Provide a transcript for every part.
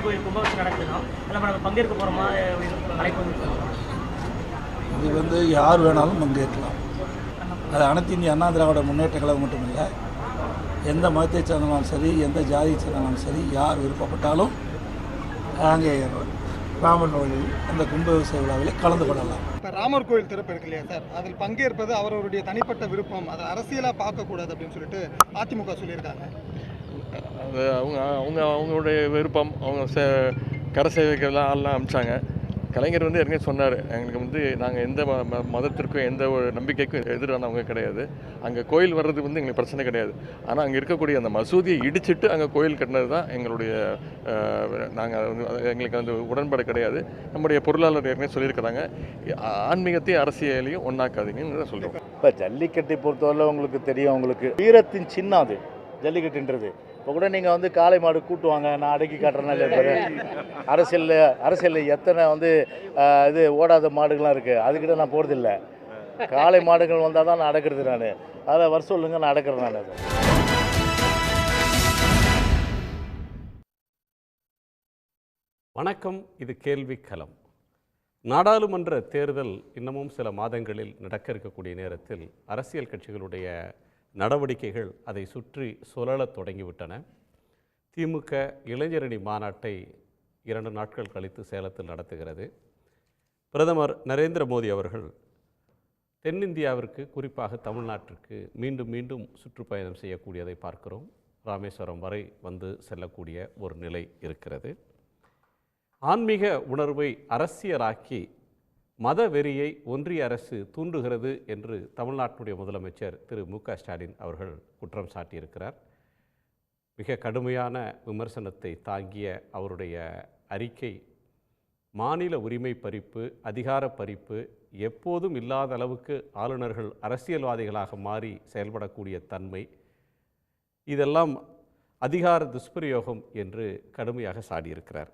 கோயில் கும்பாபிஷேகம் நடக்குதுன்னா இல்லை நம்ம பங்கேற்க போகிறோமா அழைப்பு? இது யார் வேணாலும் பங்கேற்கலாம். அது அனைத்து இந்திய அண்ணா திராவிட முன்னேற்ற கழகம் மட்டுமில்லை, எந்த மதத்தை சேர்ந்தாலும் சரி, எந்த ஜாதியை சேர்ந்தாலும் சரி, யார் விருப்பப்பட்டாலும் அங்கே ராமர் கோயில் அந்த கும்பாபிஷேக விழாவில் கலந்து கொள்ளலாம். இப்போ ராமர் கோயில் திறப்பு இருக்கு இல்லையா சார், அதில் பங்கேற்பது அவர்களுடைய தனிப்பட்ட விருப்பம், அதை அரசியலாக பார்க்கக்கூடாது அப்படின்னு சொல்லிட்டு அதிமுக சொல்லியிருக்காங்க. அது அவங்களுடைய விருப்பம். அவங்க கரை சேவைக்கெல்லாம் ஆள்லாம் அனுப்பிச்சாங்க. கலைஞர் ஏற்கனவே சொன்னார், எங்களுக்கு நாங்கள் எந்த மதத்திற்கும் எந்த ஒரு நம்பிக்கைக்கும் எதிரானவங்க கிடையாது. அங்கே கோயில் வர்றது எங்களுக்கு பிரச்சனை கிடையாது. ஆனால் அங்கே இருக்கக்கூடிய அந்த மசூதியை இடிச்சிட்டு அங்கே கோயில் கட்டினது தான் எங்களுடைய எங்களுக்கு உடன்பாடு கிடையாது. நம்முடைய பொருளாளர் ஏற்கனவே சொல்லியிருக்கிறாங்க, ஆன்மீகத்தையும் அரசியலையும் ஒன்றாக்காதீங்கன்னு தான் சொல்கிறோம். இப்போ ஜல்லிக்கட்டை பொறுத்தவரை உங்களுக்கு தெரியும், உங்களுக்கு வீரத்தின் சின்னம் அது ஜல்லிக்கட்டுன்றது. இப்போ கூட நீங்கள் காளை மாடு கூட்டுவாங்க, நான் அடக்கி காட்டுறேன்னா அரசியலில் எத்தனை இது ஓடாத மாடுகள்லாம் இருக்குது, அதுக்கிட்ட நான் போகிறதில்லை. காளை மாடுகள் வந்தால் தான் நான் அடக்கிறது. நான் அதை வர சொல்லுங்க, நான் அடக்கிறேன். நான் அதை வணக்கம். இது கேள்விக்களம். நாடாளுமன்ற தேர்தல் இன்னமும் சில மாதங்களில் நடக்க இருக்கக்கூடிய நேரத்தில் அரசியல் கட்சிகளுடைய நடவடிக்கைகள் அதை சுற்றி சுழலத் தொடங்கிவிட்டன. திமுக இளைஞரணி மாநாட்டை 2 நாட்கள் கழித்து சேலத்தில் நடத்துகிறது. பிரதமர் நரேந்திர மோடி அவர்கள் தென்னிந்தியாவிற்கு, குறிப்பாக தமிழ்நாட்டிற்கு மீண்டும் மீண்டும் சுற்றுப்பயணம் செய்யக்கூடியதை பார்க்கிறோம். ராமேஸ்வரம் வரை செல்லக்கூடிய ஒரு நிலை இருக்கிறது. ஆன்மீக உணர்வை அரசியலாக்கி மத வெறியை ஒன்றிய அரசு தூண்டுகிறது என்று தமிழ்நாட்டினுடைய முதலமைச்சர் திரு மு.க. ஸ்டாலின் அவர்கள் குற்றம் சாட்டியிருக்கிறார். மிக கடுமையான விமர்சனத்தை தாங்கிய அவருடைய அறிக்கை மாநில உரிமை பறிப்பு, அதிகார பறிப்பு, எப்போதும் இல்லாத அளவுக்கு ஆளுநர்கள் அரசியல்வாதிகளாக மாறி செயல்படக்கூடிய தன்மை, இதெல்லாம் அதிகார துஷ்பிரயோகம் என்று கடுமையாக சாடியிருக்கிறார்.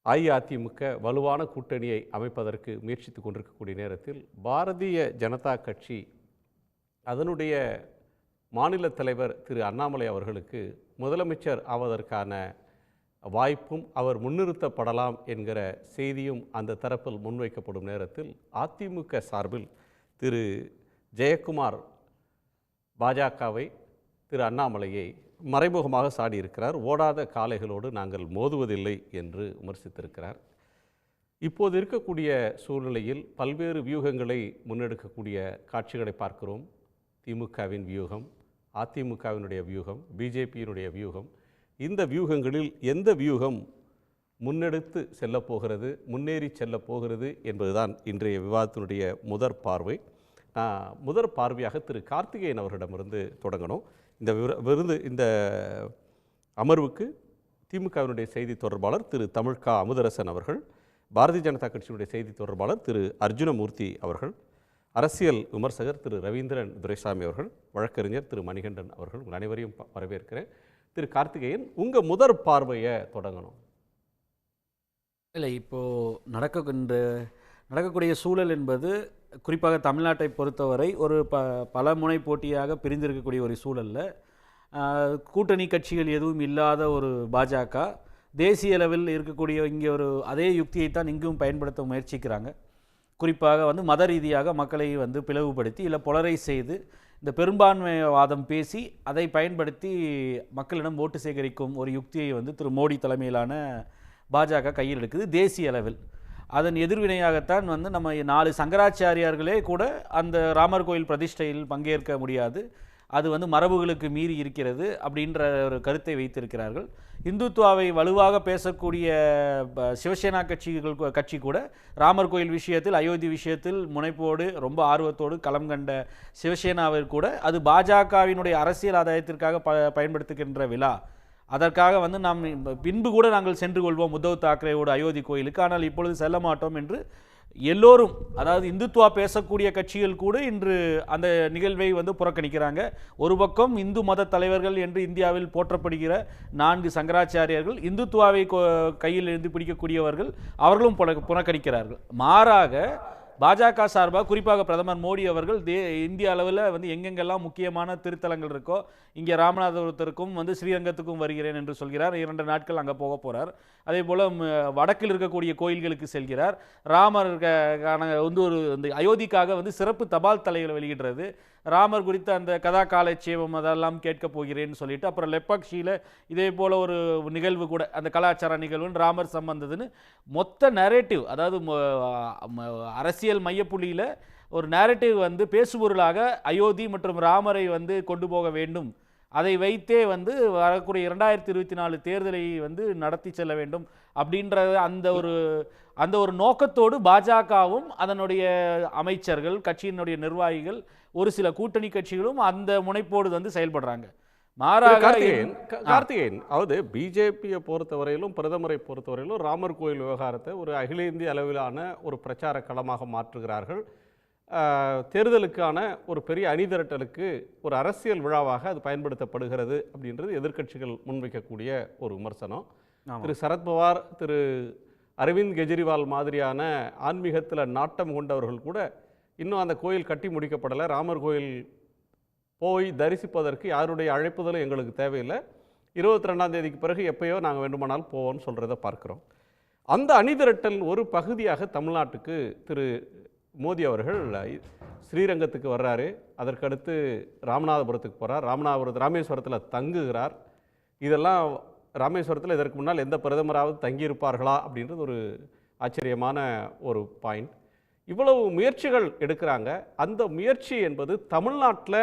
அஇஅதிமுக வலுவான கூட்டணியை அமைப்பதற்கு முயற்சித்து கொண்டிருக்கக்கூடிய நேரத்தில் பாரதிய ஜனதா கட்சி அதனுடைய மாநில தலைவர் திரு அண்ணாமலை அவர்களுக்கு முதலமைச்சர் ஆவதற்கான வாய்ப்பும் அவர் முன்னிறுத்தப்படலாம் என்கிற செய்தியும் அந்த தரப்பில் முன்வைக்கப்படும் நேரத்தில் அதிமுக சார்பில் திரு ஜெயக்குமார் பாஜகவை, திரு அண்ணாமலையை மறைமுகமாக சாடியிருக்கிறார். ஓடாத காளைகளோடு நாங்கள் மோதுவதில்லை என்று விமர்சித்திருக்கிறார். இப்போது இருக்கக்கூடிய சூழ்நிலையில் பல்வேறு வியூகங்களை முன்னெடுக்கக்கூடிய காட்சிகளை பார்க்கிறோம். திமுகவின் வியூகம், அதிமுகவினுடைய வியூகம், பிஜேபியினுடைய வியூகம். இந்த வியூகங்களில் எந்த வியூகம் முன்னெடுத்து செல்லப்போகிறது, முன்னேறி செல்லப் போகிறது என்பதுதான் இன்றைய விவாதத்தினுடைய முதற் பார்வை. முதற் பார்வையாக திரு கார்த்திகேயன் அவர்களிடமிருந்து தொடங்கணும். இந்த அமர்வுக்கு திமுகவினுடைய செய்தி தொடர்பாளர் திரு தமிழ்கா அமுதரசன் அவர்கள், பாரதிய ஜனதா கட்சியினுடைய செய்தி தொடர்பாளர் திரு அர்ஜுனமூர்த்தி அவர்கள், அரசியல் விமர்சகர் திரு ரவீந்திரன் துரைசாமி அவர்கள், வழக்கறிஞர் திரு மணிகண்டன் அவர்கள், உங்கள் அனைவரையும் வரவேற்கிறேன். திரு கார்த்திகேயன், உங்கள் முதற் பார்வையை தொடங்கணும். இல்லை, இப்போது நடக்கக்கூடிய சூழல் என்பது குறிப்பாக தமிழ்நாட்டை பொறுத்தவரை ஒரு பல முனை போட்டியாக பிரிந்திருக்கக்கூடிய ஒரு சூழலில் கூட்டணி கட்சிகள் எதுவும் இல்லாத ஒரு பாஜக தேசிய அளவில் இருக்கக்கூடிய இங்கே ஒரு அதே யுக்தியைத்தான் இங்கும் பயன்படுத்த முயற்சிக்கிறாங்க. குறிப்பாக மத ரீதியாக மக்களை பிளவுபடுத்தி இல்லை பொலரைஸ் செய்து இந்த பெரும்பான்மைவாதம் பேசி அதை பயன்படுத்தி மக்களிடம் ஓட்டு சேகரிக்கும் ஒரு யுக்தியை திரு மோடி தலைமையிலான பாஜக கையில் எடுக்குது தேசிய அளவில். அதன் எதிர்வினையாகத்தான் நம்ம 4 சங்கராச்சாரியார்களே கூட அந்த ராமர் கோயில் பிரதிஷ்டையில் பங்கேற்க முடியாது, அது மரபுகளுக்கு மீறி இருக்கிறது அப்படின்ற ஒரு கருத்தை வைத்திருக்கிறார்கள். இந்துத்துவாவை வலுவாக பேசக்கூடிய சிவசேனா கட்சி கூட ராமர் கோயில் விஷயத்தில், அயோத்தி விஷயத்தில் முனைப்போடு ரொம்ப ஆர்வத்தோடு களம் கண்ட சிவசேனாவில் கூட அது பாஜகவினுடைய அரசியல் ஆதாயத்திற்காக பயன்படுத்துகின்ற விழா. அதற்காக நாம் பின்பு கூட நாங்கள் சென்று கொள்வோம் உத்தவ் தாக்கரேவோட அயோத்தி கோயிலுக்கு, ஆனால் இப்பொழுது செல்ல மாட்டோம் என்று எல்லோரும், அதாவது இந்துத்துவா பேசக்கூடிய கட்சிகள் கூட இன்று அந்த நிகழ்வை புறக்கணிக்கிறாங்க. ஒரு பக்கம் இந்து மத தலைவர்கள் என்று இந்தியாவில் போற்றப்படுகிற 4 சங்கராச்சாரியர்கள், இந்துத்துவாவை கையில் இருந்து பிடிக்கக்கூடியவர்கள், அவர்களும் புறக்கணிக்கிறார்கள். மாறாக பாஜக சார்பாக குறிப்பாக பிரதமர் மோடி அவர்கள் இந்திய அளவில் வந்து எங்கெங்கெல்லாம் முக்கியமான திருத்தலங்கள் இருக்கோ இங்கே ராமநாதபுரத்திற்கும் வந்து ஸ்ரீரங்கத்துக்கும் வருகிறேன் என்று சொல்கிறார். 2 நாட்கள் அங்கே போக போகிறார். அதே போல் வடக்கில் இருக்கக்கூடிய கோயில்களுக்கு செல்கிறார். ராமருக்கான வந்து ஒரு இந்த அயோத்திக்காக வந்து சிறப்பு தபால் தலைகளை வெளியிடுறது, ராமர் குறித்த அந்த கதா காலட்சேபம் அதெல்லாம் கேட்க போகிறேன்னு சொல்லிட்டு, அப்புறம் லெப்பாக்ஷியில் இதே போல் ஒரு நிகழ்வு கூட அந்த கலாச்சார நிகழ்வுன்னு ராமர் சம்பந்ததுன்னு மொத்த நரேட்டிவ், அதாவது அரசியல் மையப்புள்ளியில் ஒரு நேரட்டிவ் வந்து பேசுபொருளாக அயோத்தி மற்றும் ராமரை வந்து கொண்டு போக வேண்டும். அதை வைத்தே வந்து வரக்கூடிய 2024 தேர்தலை வந்து நடத்தி செல்ல வேண்டும் அப்படின்ற அந்த ஒரு நோக்கத்தோடு பாஜகவும் அதனுடைய அமைச்சர்கள், கட்சியினுடைய நிர்வாகிகள், ஒரு சில கூட்டணி கட்சிகளும் அந்த முனைப்போடு வந்து செயல்படுறாங்க. மாறாக கார்த்திகேயன், அதாவது பிஜேபியை பொறுத்தவரையிலும் பிரதமரை பொறுத்தவரையிலும் ராமர் கோயில் விவகாரத்தை ஒரு அகில இந்திய அளவிலான ஒரு பிரச்சார களமாக மாற்றுகிறார்கள். தேர்தலுக்கான ஒரு பெரிய அணிதிரட்டலுக்கு ஒரு அரசியல் விழாவாக அது பயன்படுத்தப்படுகிறது அப்படின்றது எதிர்க்கட்சிகள் முன்வைக்கக்கூடிய ஒரு விமர்சனம். திரு சரத்பவார், திரு அரவிந்த் கெஜ்ரிவால் மாதிரியான ஆன்மீகத்தில் நாட்டம் கொண்டவர்கள் கூட இன்னும் அந்த கோயில் கட்டி முடிக்கப்படலை, ராமர் கோயில் போய் தரிசிப்பதற்கு யாருடைய அழைப்புதலும் எங்களுக்கு தேவையில்லை, 22ஆம் தேதிக்கு பிறகு எப்பயோ நாங்கள் வேண்டுமானாலும் போவோம்னு சொல்கிறத பார்க்குறோம். அந்த அணிதிரட்டல் ஒரு பகுதியாக தமிழ்நாட்டுக்கு திரு மோடி அவர்கள் ஸ்ரீரங்கத்துக்கு வர்றாரு, அதற்கடுத்து ராமநாதபுரத்துக்கு போகிறார், ராமேஸ்வரத்தில் தங்குகிறார். இதெல்லாம் ராமேஸ்வரத்தில் இதற்கு முன்னால் எந்த பிரதமராவது தங்கியிருப்பார்களா அப்படின்றது ஒரு ஆச்சரியமான ஒரு பாயிண்ட். இவ்வளவு முயற்சிகள் எடுக்கிறாங்க. அந்த முயற்சி என்பது தமிழ்நாட்டில்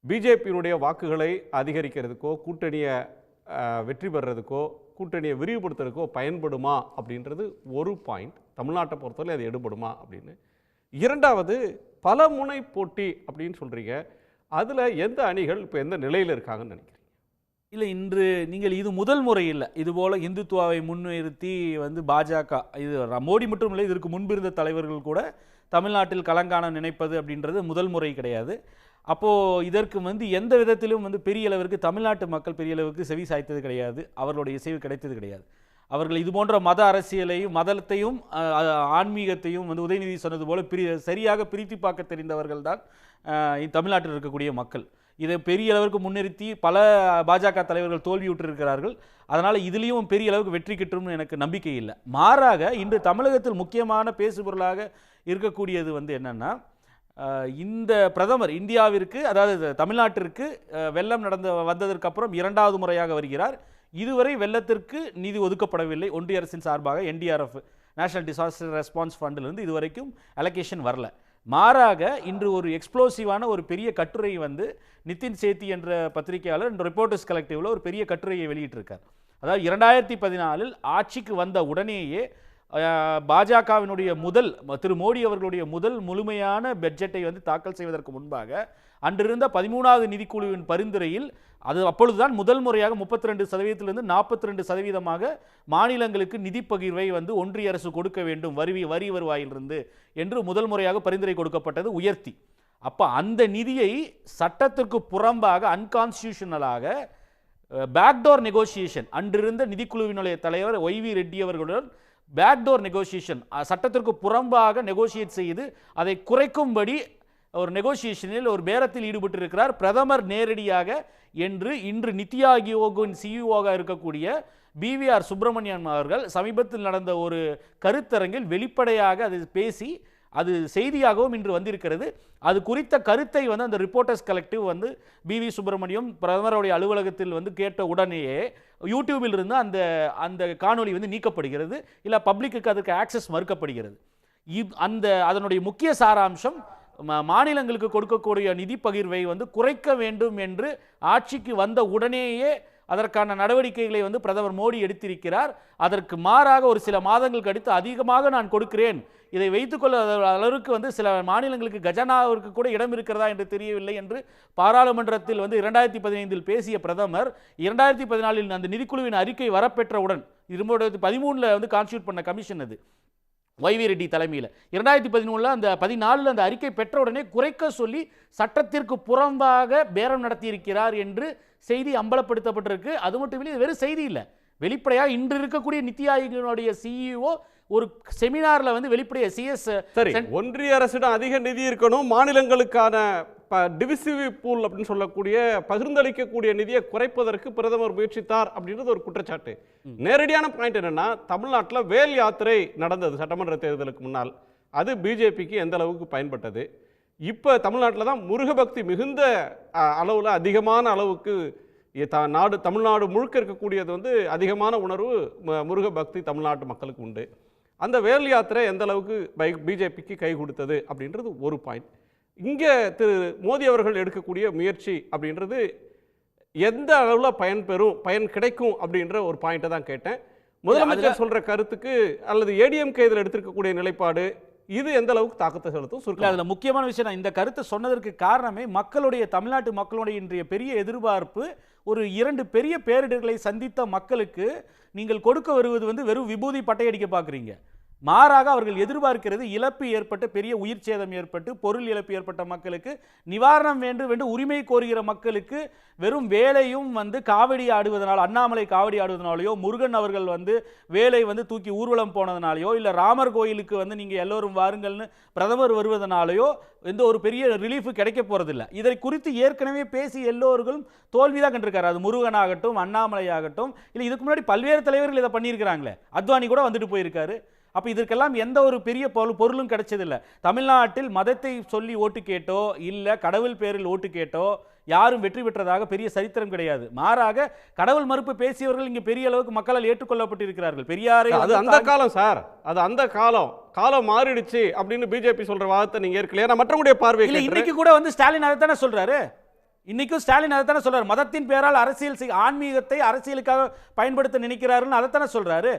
பிஜேபியினுடைய வாக்குகளை அதிகரிக்கிறதுக்கோ, கூட்டணியை வெற்றி பெறுறதுக்கோ, கூட்டணியை விரிவுபடுத்துறதுக்கோ பயன்படுமா அப்படின்றது ஒரு பாயிண்ட். தமிழ்நாட்டை பொறுத்தவரை அது எடுபடுமா அப்படின்னு. இரண்டாவது, பல முனை போட்டி அப்படின்னு சொல்கிறீங்க. அதில் எந்த அணிகள் இப்போ எந்த நிலையில் இருக்காங்கன்னு நினைக்கிறீங்க? இல்லை, இன்று நீங்கள் இது முதல் முறை இல்லை. இதுபோல் இந்துத்துவாவை முன்னிறுத்தி வந்து பாஜக, இது மோடி மட்டும் இல்லை, இதற்கு முன்பிருந்த தலைவர்கள் கூட தமிழ்நாட்டில் கலங்காண நினைப்பது அப்படின்றது முதல் முறை கிடையாது. அப்போது இதற்கு வந்து எந்த விதத்திலும் வந்து பெரிய அளவிற்கு தமிழ்நாட்டு மக்கள் பெரிய அளவுக்கு செவி சாய்த்தது கிடையாது, அவர்களுடைய இசைவு கிடைத்தது கிடையாது. அவர்கள் இது போன்ற மத அரசியலையும் மதத்தையும் ஆன்மீகத்தையும் வந்து உதயநிதி சொன்னது போல சரியாக பிரித்து பார்க்க தெரிந்தவர்கள் தான் தமிழ்நாட்டில் இருக்கக்கூடிய மக்கள். இதை பெரிய அளவிற்கு முன்னிறுத்தி பல பாஜக தலைவர்கள் தோல்வியுற்றிருக்கிறார்கள். அதனால் இதுலேயும் பெரிய அளவுக்கு வெற்றி கிட்டும்னு எனக்கு நம்பிக்கை இல்லை. மாறாக இன்று தமிழகத்தில் முக்கியமான பேசுபொருளாக இருக்கக்கூடியது வந்து என்னென்னா, இந்த பிரதமர் இந்தியாவிற்கு, அதாவது தமிழ்நாட்டிற்கு வெள்ளம் வந்ததற்கு அப்புறம் 2வது முறையாக வருகிறார். இதுவரை வெள்ளத்திற்கு நிதி ஒதுக்கப்படவில்லை. ஒன்றிய அரசின் சார்பாக NDRF, நேஷனல் டிசாஸ்டர் ரெஸ்பான்ஸ் ஃபண்டிலிருந்து இதுவரைக்கும் அலோகேஷன் வரல. மாறாக இன்று ஒரு எக்ஸ்ப்ளோசிவான ஒரு பெரிய கட்டுரை வந்து நிதின் சேத்தி என்ற பத்திரிகையாளர் ரிப்போர்ட்டர்ஸ் கலெக்டிவ்ல ஒரு பெரிய கட்டுரையை வெளியிட்டிருக்கார். அதாவது 2014 ஆட்சிக்கு வந்த உடனேயே பாஜகவினுடைய திரு மோடி அவர்களுடைய முதல் முழுமையான பட்ஜெட்டை வந்து தாக்கல் செய்வதற்கு முன்பாக அன்றிருந்த 13வது நிதிக்குழுவின் பரிந்துரையில் அப்பொழுதுதான் முதல் முறையாக 32%லிருந்து 42% மாநிலங்களுக்கு நிதி பகிர்வை வந்து ஒன்றிய அரசு கொடுக்க வேண்டும் வரி வருவாயிலிருந்து என்று முதல் முறையாக பரிந்துரை கொடுக்கப்பட்டது உயர்த்தி. அப்போ அந்த நிதியை சட்டத்திற்கு புறம்பாக அன்கான்ஸ்டிடியூஷனலாக பேக்டோர் நெகோசியேஷன், அன்றிருந்த நிதிக்குழுவினுடைய தலைவர் YV ரெட்டி அவர்களுடன் பேக்டோர் நெகோசியேஷன், சட்டத்திற்கு புறம்பாக நெகோசியேட் செய்து அதை குறைக்கும்படி ஒரு நெகோசியேஷனில் ஒரு பேரத்தில் ஈடுபட்டிருக்கிறார் பிரதமர் நேரடியாக என்று இன்று நிதி ஆயோக்கின் CEO-ஆக இருக்கக்கூடிய BVR சுப்பிரமணியன் அவர்கள் சமீபத்தில் நடந்த ஒரு கருத்தரங்கில் வெளிப்படையாக அது பேசி அது செய்தியாகவும் இன்று வந்திருக்கிறது. அது குறித்த கருத்தை வந்து அந்த ரிப்போர்ட்டர்ஸ் கலெக்டிவ் வந்து BV சுப்பிரமணியம் பிரதமருடைய அலுவலகத்தில் வந்து கேட்ட உடனேயே யூடியூபில் இருந்து அந்த காணொலி வந்து நீக்கப்படுகிறது, இல்லை பப்ளிக்கு அதுக்கு ஆக்சஸ் மறுக்கப்படுகிறது. அதனுடைய முக்கிய சாராம்சம் மாநிலங்களுக்கு கொடுக்கக்கூடிய நிதி பகிர்வை வந்து குறைக்க வேண்டும் என்று ஆட்சிக்கு வந்த உடனேயே அதற்கான நடவடிக்கைகளை வந்து பிரதமர் மோடி எடுத்திருக்கிறார். அதற்கு மாறாக ஒரு சில மாதங்களுக்கு அடுத்து அதிகமாக நான் கொடுக்கிறேன், இதை வைத்துக்கொள்ள அளவுக்கு வந்து சில மாநிலங்களுக்கு கஜானாவிற்கு கூட இடம் இருக்கிறதா என்று தெரியவில்லை என்று பாராளுமன்றத்தில் வந்து 2015 பேசிய பிரதமர் 2014 அந்த நிதிக்குழுவின் அறிக்கை வரப்பெற்றவுடன் 2013 வந்து கான்ஸ்டியூட் பண்ண கமிஷன் அது YV ரெட்டி தலைமையில் 2013 அந்த 14 அந்த அறிக்கை பெற்றவுடனே குறைக்க சொல்லி சட்டத்திற்கு புறம்பாக பேரம் நடத்தியிருக்கிறார் என்று செய்தி அம்பலப்படுத்தப்பட்டிருக்கு. அது மட்டும் இல்லை, இது வெறும் செய்தி இல்லை, வெளிப்படையாக இன்று இருக்கக்கூடிய நிதி ஆயோக்கினுடைய CEO ஒரு செமினாரில் வந்து வெளிப்படைய சிஎஸ் சரி, ஒன்றிய அரசிடம் அதிக நிதி இருக்கணும், மாநிலங்களுக்கான டிவிசிவ் பூல் அப்படின்னு சொல்லக்கூடிய பகிர்ந்தளிக்கக்கூடிய நிதியை குறைப்பதற்கு பிரதமர் முயற்சித்தார் அப்படின்றது ஒரு குற்றச்சாட்டு. நேரடியான பாயிண்ட் என்னன்னா, தமிழ்நாட்டில் வேல் யாத்திரை நடந்தது சட்டமன்ற தேர்தலுக்கு முன்னால். அது பிஜேபிக்கு எந்த அளவுக்கு பயன்பட்டது? இப்போ தமிழ்நாட்டில் தான் முருகபக்தி மிகுந்த அளவில் அதிகமான அளவுக்கு தமிழ்நாடு முழுக்க இருக்கக்கூடியது வந்து அதிகமான உணர்வு முருகபக்தி தமிழ்நாட்டு மக்களுக்கு உண்டு. அந்த வேல் யாத்திரை எந்த அளவுக்கு பிஜேபிக்கு கை கொடுத்தது அப்படின்றது ஒரு பாயிண்ட். இங்கே திரு மோடி அவர்கள் எடுக்கக்கூடிய முயற்சி அப்படின்றது எந்த அளவில் பயன் கிடைக்கும் அப்படின்ற ஒரு பாயிண்ட்டை தான் கேட்டேன். முதலமைச்சர் சொல்கிற கருத்துக்கு அல்லது ஏடிஎம்கே இதில் எடுத்திருக்கக்கூடிய நிலைப்பாடு இது எந்த அளவுக்கு தாக்கத்தை செலுத்தும்? அதில் முக்கியமான விஷயம், நான் இந்த கருத்தை சொன்னதற்கு காரணமே தமிழ்நாட்டு மக்களுடைய இன்றைய பெரிய எதிர்பார்ப்பு, ஒரு 2 பெரிய பேரிடர்களை சந்தித்த மக்களுக்கு நீங்கள் கொடுக்க வருவது வந்து வெறும் விபூதி பட்டையடிக்க பார்க்குறீங்க. மாறாக அவர்கள் எதிர்பார்க்கிறது இழப்பு ஏற்பட்டு, பெரிய உயிர் சேதம் ஏற்பட்டு, பொருள் இழப்பு ஏற்பட்ட மக்களுக்கு நிவாரணம் வேண்டும் உரிமை கோருகிற மக்களுக்கு வெறும் வேலையும் வந்து காவடி ஆடுவதனால, அண்ணாமலை காவடி ஆடுவதனாலேயோ, முருகன் அவர்கள் வந்து வேலை வந்து தூக்கி ஊர்வலம் போனதுனாலேயோ, இல்லை ராமர் கோயிலுக்கு வந்து நீங்கள் எல்லோரும் வாருங்கள்னு பிரதமர் வருவதனாலேயோ எந்த ஒரு பெரிய ரிலீஃப் கிடைக்க போகிறதில்ல. இதை குறித்து ஏற்கனவே பேசி எல்லோர்களும் தோல்விதான் கண்டிருக்காரு. அது முருகன் ஆகட்டும், அண்ணாமலை ஆகட்டும், இல்லை இதுக்கு முன்னாடி பல்வேறு தலைவர்கள் இதை பண்ணியிருக்கிறாங்களே, அத்வானி கூட வந்துட்டு போயிருக்காரு. அப்போ இதற்கெல்லாம் எந்த ஒரு பெரிய பொருளும் கிடைச்சதில்லை. தமிழ்நாட்டில் மதத்தை சொல்லி ஓட்டு கேட்டோ இல்லை கடவுள் பேரில் ஓட்டு கேட்டோ யாரும் வெற்றி பெற்றதாக பெரிய சரித்திரம் கிடையாது. மாறாக கடவுள் மறுப்பு பேசியவர்கள் இங்கே பெரிய அளவுக்கு மக்களால் ஏற்றுக்கொள்ளப்பட்டிருக்கிறார்கள். பெரியாரை அது அந்த காலம் சார், அது அந்த காலம் மாறிடுச்சு அப்படின்னு பிஜேபி சொல்ற வாதத்தை நீங்க ஏற்கலையா? மற்றவங்களுடைய பார்வை இல்லை, இன்னைக்கு கூட வந்து ஸ்டாலின் அதை தானே சொல்றாரு. இன்னைக்கும் ஸ்டாலின் அதை தானே சொல்றாரு. மதத்தின் பேரால் அரசியல் ஆன்மீகத்தை அரசியலுக்காக பயன்படுத்த நினைக்கிறாருன்னு அதைத்தானே சொல்றாரு.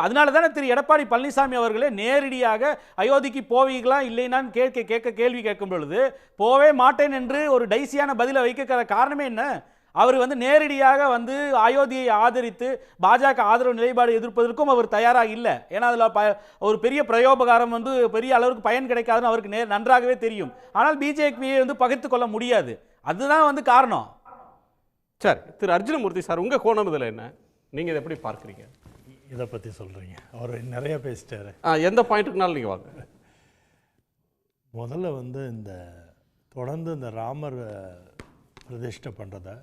அதனால தானே திரு எடப்பாடி பழனிசாமி அவர்களே நேரடியாக அயோத்திக்கு போவீங்களா இல்லைனான்னு கேள்வி கேட்கும் பொழுது போவே மாட்டேன் என்று ஒரு டைசியான பதிலை வைக்க காரணமே என்ன? அவர் வந்து நேரடியாக வந்து அயோத்தியை ஆதரித்து பாஜக ஆதரவு நிலைப்பாடு எதிர்ப்பதற்கும் அவர் தயாராக இல்லை. ஏன்னா அதில் ஒரு பெரிய பிரயோபகாரம் வந்து பெரிய அளவுக்கு பயன் கிடைக்காதுன்னு அவருக்கு நன்றாகவே தெரியும். ஆனால் பிஜேபியை வந்து பகிர்ந்து கொள்ள முடியாது. அதுதான் வந்து காரணம். சரி, திரு அர்ஜுனமூர்த்தி சார், உங்கள் கோணம் இதில் என்ன? நீங்கள் இதை எப்படி பார்க்குறீங்க? இதை பற்றி சொல்கிறீங்க, அவர் நிறைய பேசிட்டாரு. எந்த பாயிண்ட்டுக்குனாலும் நீங்கள் வாங்க. முதல்ல வந்து தொடர்ந்து இந்த ராமர் பிரதிஷ்டை பண்ணுறதை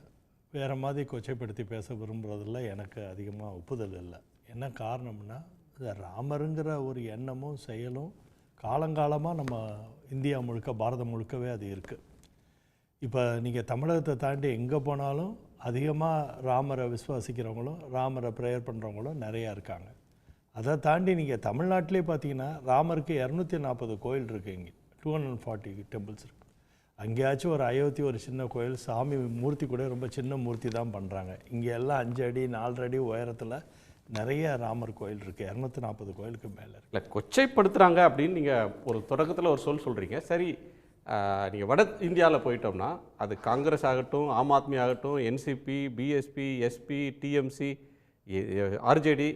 வேறு மாதிரி கொச்சைப்படுத்தி பேச விரும்புகிறதில்ல. எனக்கு அதிகமாக ஒப்புதல் இல்லை. என்ன காரணம்னா, இந்த ராமருங்கிற ஒரு எண்ணமும் செயலும் காலங்காலமாக நம்ம இந்தியா முழுக்க, பாரதம் முழுக்கவே அது இருக்குது. இப்போ நீங்கள் தமிழகத்தை தாண்டி எங்கே போனாலும் அதிகமாக ராமரை விசுவாசிக்கிறவங்களும் ராமரை ப்ரேயர் பண்ணுறவங்களும் நிறையா இருக்காங்க. அதை தாண்டி நீங்கள் தமிழ்நாட்டிலே பார்த்தீங்கன்னா ராமருக்கு 240 கோயில் இருக்குது. இங்கே 240 டெம்பிள்ஸ் இருக்குது. அங்கேயாச்சும் ஒரு அயோத்தி ஒரு சின்ன கோயில், சாமி மூர்த்தி கூட ரொம்ப சின்ன மூர்த்தி தான் பண்ணுறாங்க. இங்கே எல்லாம் 5 அடி 4 அடி உயரத்தில் நிறைய ராமர் கோயில் இருக்குது. 240 கோயிலுக்கு மேலே இருக்குது. இல்லை, கொச்சைப்படுத்துகிறாங்க அப்படின்னு நீங்கள் ஒரு தொடக்கத்தில் ஒரு சொல்கிறீங்க. சரி, நீங்கள் வட இந்தியாவில் போயிட்டோம்னா அது காங்கிரஸ் ஆகட்டும், ஆம் ஆத்மி ஆகட்டும், NCP, BSP, SP, TMC, RJD,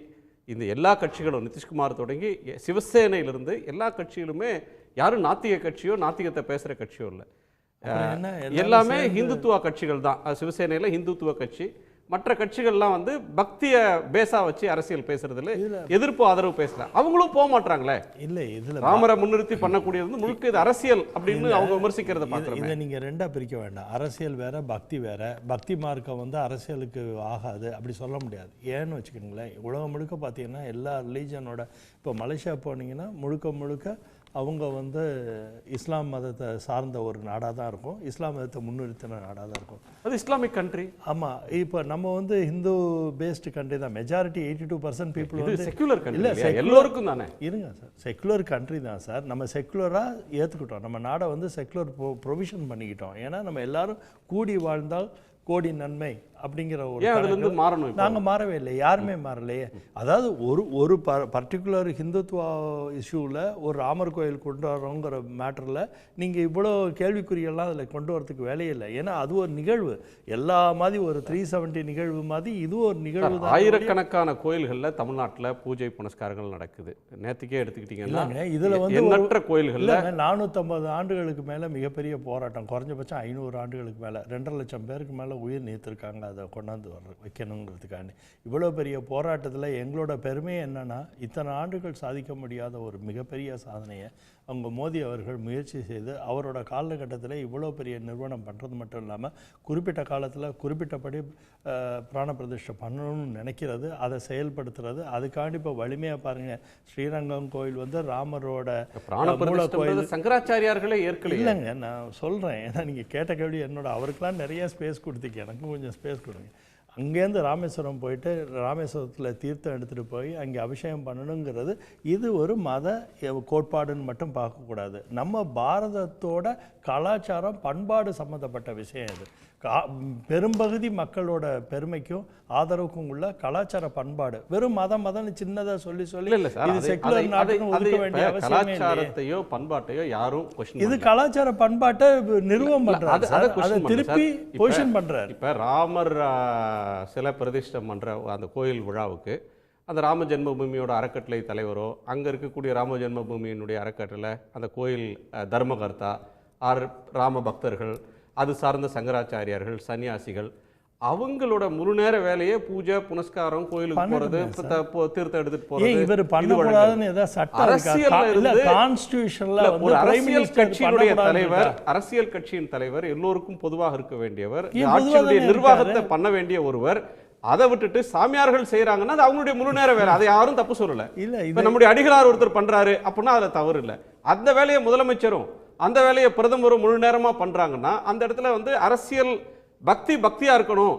இந்த எல்லா கட்சிகளும், நிதிஷ்குமார் தொடங்கி சிவசேனையிலிருந்து எல்லா கட்சிகளுமே யாரும் நாத்திக கட்சியோ நாத்திகத்தை பேசுகிற கட்சியோ இல்லை. எல்லாமே ஹிந்துத்துவ கட்சிகள் தான். சிவசேனையில் ஹிந்துத்துவ கட்சி. மற்ற கட்சிகள்லாம் வந்து பக்தியை பேஸா வச்சு அரசியல் பேசுறதுல எதிர்ப்பு ஆதரவு பேசல. அவங்களும் போக மாட்டாங்களே. இல்லை, இதில் ராமரை முன்னிறுத்தி பண்ணக்கூடியது வந்து முழுக்க இது அரசியல் அப்படின்னு அவங்க விமர்சிக்கிறத பார்க்குறோம். இதை நீங்கள் ரெண்டாக பிரிக்க வேண்டாம். அரசியல் வேற, பக்தி வேற. பக்தி மார்க்கம் வந்து அரசியலுக்கு ஆகாது அப்படி சொல்ல முடியாது. ஏன்னு வச்சுக்கோங்களேன், உலகம் முழுக்க பார்த்தீங்கன்னா எல்லா ரிலீஜனோட, இப்போ மலேசியா போனீங்கன்னா முழுக்க அவங்க வந்து இஸ்லாம் மதத்தை சார்ந்த ஒரு நாடாக தான் இருக்கும். இஸ்லாம் மதத்தை முன்னிறுத்தின நாடாக தான் இருக்கும். அது இஸ்லாமிக் கண்ட்ரி. ஆமாம், இப்போ நம்ம வந்து ஹிந்து பேஸ்டு கண்ட்ரி தான். மெஜாரிட்டி 82% பீப்புள் வந்து செக்குலர் கண்ட்ரி. இல்லை, எல்லோருக்கும் தானே. இருங்க சார், செக்குலர் கண்ட்ரி தான் சார். நம்ம செக்குலராக ஏற்றுக்கிட்டோம். நம்ம நாடை வந்து செக்குலர் ப்ரொவிஷன் பண்ணிக்கிட்டோம். ஏன்னா நம்ம எல்லாரும் கூடி வாழ்ந்தால் கோடி நன்மை அப்படிங்கிற ஒரு மாறணும். நாங்கள் மாறவே இல்லை, யாருமே மாறலையே. அதாவது ஒரு பர்டிகுலர் ஹிந்துத்துவ இஷ்யூவில் ஒரு ராமர் கோயில் கொண்டு வரோங்கிற மேட்டரில் நீங்கள் இவ்வளோ கேள்விக்குறியெல்லாம் அதில் கொண்டு வரதுக்கு வேலையே இல்லை. ஏன்னா அது ஒரு நிகழ்வு. எல்லா மாதிரி ஒரு 370 நிகழ்வு மாதிரி இது ஒரு நிகழ்வு தான். ஆயிரக்கணக்கான கோயில்களில் தமிழ்நாட்டில் பூஜை புனஸ்காரங்கள் நடக்குது. நேற்றுக்கே எடுத்துக்கிட்டீங்கன்னா இதில் வந்து எண்ணற்ற கோயில்களில் 450 ஆண்டுகளுக்கு மேலே மிகப்பெரிய போராட்டம், குறைஞ்சபட்சம் 500 ஆண்டுகளுக்கு மேலே 2.5 லட்சம் பேருக்கு மேலே உயிர் நீத்திருக்காங்க. அதை கொண்டாந்து வைக்கணுங்கிறதுக்காண்டி. இவ்வளோ பெரிய போராட்டத்தில் எங்களோட பெருமை என்னென்னா, இத்தனை ஆண்டுகள் சாதிக்க முடியாத ஒரு மிகப்பெரிய சாதனையை அவங்க மோடி அவர்கள் முயற்சி செய்து அவரோட காலகட்டத்தில் இவ்வளோ பெரிய நிறுவனம் பண்ணுறது மட்டும் இல்லாமல் குறிப்பிட்ட காலத்தில் குறிப்பிட்டபடி பிராண பிரதிஷ்டை பண்ணணும்னு நினைக்கிறது, அதை செயல்படுத்துறது. அதுக்காண்டி இப்போ வலிமையாக பாருங்கள், ஸ்ரீரங்கம் கோயில் வந்து ராமரோட மூல கோயில். சங்கராச்சாரியார்களே ஏற்கல இல்லைங்க, நான் சொல்கிறேன். ஏன்னா நீங்கள் கேட்ட கேள்வி என்னோட, அவருக்கெல்லாம் நிறைய ஸ்பேஸ் கொடுத்தீங்க, எனக்கும் கொஞ்சம் ஸ்பேஸ் கொடுங்க. அங்கேருந்து ராமேஸ்வரம் போயிட்டு ராமேஸ்வரத்தில் தீர்த்தம் எடுத்துகிட்டு போய் அங்கே அபிஷேகம் பண்ணணுங்கிறது இது ஒரு மத கோட்பாடுன்னு மட்டும் பார்க்கக்கூடாது. நம்ம பாரதத்தோட கலாச்சாரம் பண்பாடு சம்மந்தப்பட்ட விஷயம் இது. பெரும்பகுதி மக்களோட பெருமைக்கும் ஆதரவுக்கும் உள்ள கலாச்சார பண்பாடு. வெறும் மதம்னு சின்னதாக சொல்லி இது செக்குலர் நாட்டுன்னு ஒதுக்க வேண்டிய அவசியமே இல்லை. பண்பாட்டையோ யாரும் இது கலாச்சார பண்பாட்டை நிறுவனம் பண்றாரு, அதை திருப்பி பொசிஷன் பண்றாரு. இப்ப ராமர் சிலை பிரதிஷ்டை பண்ற அந்த கோயில் விழாவுக்கு அந்த ராம ஜென்மபூமியோட அறக்கட்டளை தலைவரோ, அங்க இருக்கக்கூடிய ராம ஜென்மபூமியினுடைய அறக்கட்டளை, அந்த கோயில் தர்மகர்த்தா, ராம பக்தர்கள், அது சார்ந்த சங்கராச்சாரியார்கள், சன்னியாசிகள், அவங்களோட முழு நேர வேலையே பூஜை புனஸ்காரம், கோயிலுக்கு போறது, தீர்த்தம் எடுத்துட்டு போறது. இவர் பண்ணக்கூடாதுன்னு ஏதாவது சட்டம் ஒரு அரசியல் கட்சியினுடைய தலைவர், அரசியல் கட்சியின் தலைவர், எல்லோருக்கும் பொதுவாக இருக்க வேண்டியவர், ஆட்சியுடைய நிர்வாகத்தை பண்ண வேண்டிய ஒருவர், அதை விட்டுட்டு சாமியார்கள் செய்யறாங்கன்னா அது அவங்களுடைய முழு நேர வேலை, அதை யாரும் தப்பு சொல்லல. இப்ப நம்முடைய அடிகளார் ஒருத்தர் பண்றாரு அப்படின்னா அதுல தவறு இல்லை. அந்த வேலையை முதலமைச்சரும் அந்த வேலையை பிரதமரும் முழு நேரமா பண்றாங்கன்னா அந்த இடத்துல வந்து அரசியல் பக்தியா இருக்கணும்.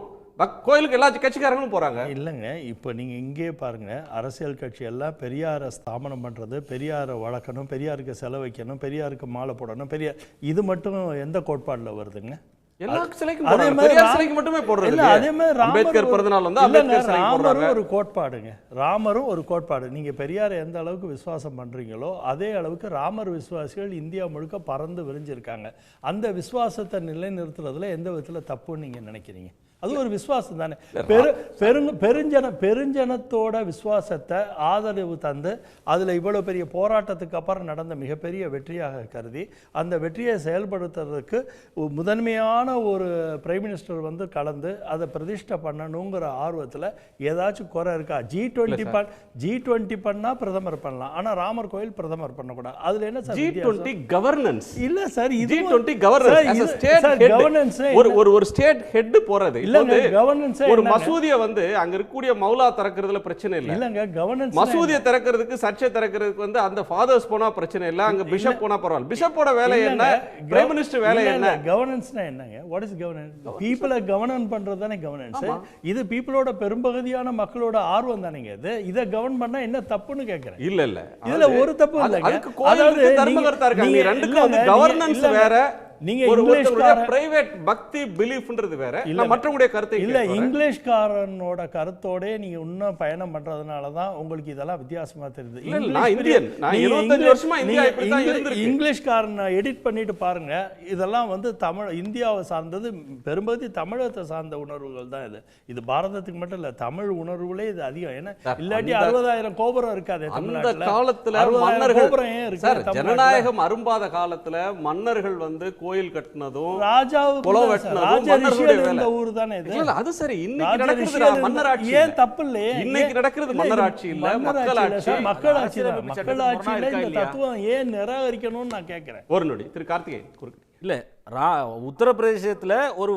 கோயிலுக்கு எல்லா கட்சிக்காரங்களும் போறாங்க. இல்லைங்க, இப்போ நீங்க இங்கே பாருங்க, அரசியல் கட்சி எல்லாம் பெரியாரை ஸ்தாபனம் பண்றது, பெரியாரை வளர்க்கணும், பெரியாருக்கு செலவைக்கணும், பெரியாருக்கு மாலை போடணும், பெரியார் இது மட்டும் எந்த கோட்பாடுல வருதுங்க? ஒரு கோட்பாடுங்க, ராமரும் ஒரு கோட்பாடு. நீங்க பெரியாரை எந்த அளவுக்கு விசுவாசம் பண்றீங்களோ அதே அளவுக்கு ராமர் விசுவாசிகள் இந்தியா முழுக்க பறந்து விரிஞ்சிருக்காங்க. அந்த விசுவாசத்தை நிலைநிறுத்துறதுல எந்த விதத்துல தப்புன்னு நீங்க நினைக்கிறீங்க? அது ஒரு விசுவாசம் தானே. பெருஞ்சனத்தோட விசுவாசத்தை ஆதரவு தந்து அதில் இவ்வளோ பெரிய போராட்டத்துக்கு அப்புறம் நடந்த மிகப்பெரிய வெற்றியாக கருதி அந்த வெற்றியை செயல்படுத்துறதுக்கு முதன்மையான ஒரு பிரைம் மினிஸ்டர் வந்து கலந்து அதை பிரதிஷ்டை பண்ணணுங்கிற ஆர்வத்தில் ஏதாச்சும் குறை இருக்கா? G20 பண்ணால் பிரதமர் பண்ணலாம், ஆனால் ராமர் கோயில் பிரதமர் பண்ணக்கூடாது. அதில் என்ன சார் G20 கவர்னன்ஸ் இல்லை சார், G20 கவர்னன்ஸ் ஒரு ஸ்டேட் ஹெட் போறது. ஒரு மசூதியை வந்து அங்க இருக்கக்கூடிய மௌலா திறக்கிறதுல பிரச்சனை இல்ல. இல்லங்க, கவர்னன்ஸ் மசூதியை திறக்கிறதுக்கு, சர்ச்சை திறக்கிறதுக்கு வந்து அந்த ஃபாதர்ஸ் போனா பிரச்சனை இல்ல, அங்க பிஷப் போனா பரவாயில்ல. பிஷப்போட வேலை என்ன, பிரைம் மினிஸ்டர் வேலை என்ன? கவர்னன்ஸ்னா என்னங்க? What is governance? பீப்பிளை கவர்ன் பண்றது தானே கவர்னன்ஸ். இது பீப்பிளோட பெரும்பகுதியான மக்களோட ஆர்வம் தானேங்க. இதை கவர்ன் பண்ணா என்ன தப்புன்னு கேக்குறேன். இல்ல இல்ல, இதுல ஒரு தப்பு இல்லங்க. அதுக்கு கோயிலுக்கு தர்மகர்த்தா இருக்காங்க, ரெண்டுக்கும் வந்து கவர்னன்ஸ் வேற. நீங்க இங்கிலீஷ்காரன் பிரைவேட் பக்தி பிலீஃப்ன்றது வேற, இல்ல மற்றவங்களுடைய கருத்து இல்ல. இங்கிலீஷ்காரனோட கருத்தோட நீங்க இன்னும் பயணம் பண்றதுனால தான் உங்களுக்கு இதெல்லாம் வித்தியாசமா தெரியுது. நான் இந்தியன், நான் 25 வருஷமா இந்தியா இப்படி தான் இருந்திருக்கு. இங்கிலீஷ்காரனை எடிட் பண்ணிட்டு பாருங்க, இதெல்லாம் வந்து தமிழ் இந்தியாவை சார்ந்தது, பெரும்பகுதி தமிழகத்தை சார்ந்த உணர்வுகள் தான் இது. இது பாரதத்துக்கு மட்டும் இல்ல, தமிழ் உணர்வுகளே இது அதிகம். ஏன்னா இல்லாட்டி 60,000 கோபுரம் இருக்காது அந்த காலத்துல. மன்னர்கள் ஜனநாயகம் அரும்பாத காலத்துல மன்னர்கள் வந்து கோயில் கட்டினதும் ராஜாவுக்கு ஊர் தானே இது. அது சரி, இன்னைக்கு நடக்கிறது மன்னராட்சி. ஏன் தப்பு இல்லையே? இன்னைக்கு நடக்கிறது மன்னராட்சி இல்ல, மக்களாட்சி. மக்களாட்சியில இந்த தத்துவம் ஏன் நிராகரிக்கணும்னு நான் கேட்கிறேன். ஒரு நொடி திரு கார்த்திகேயன். இல்லை, உத்தரப்பிரதேசத்தில் ஒரு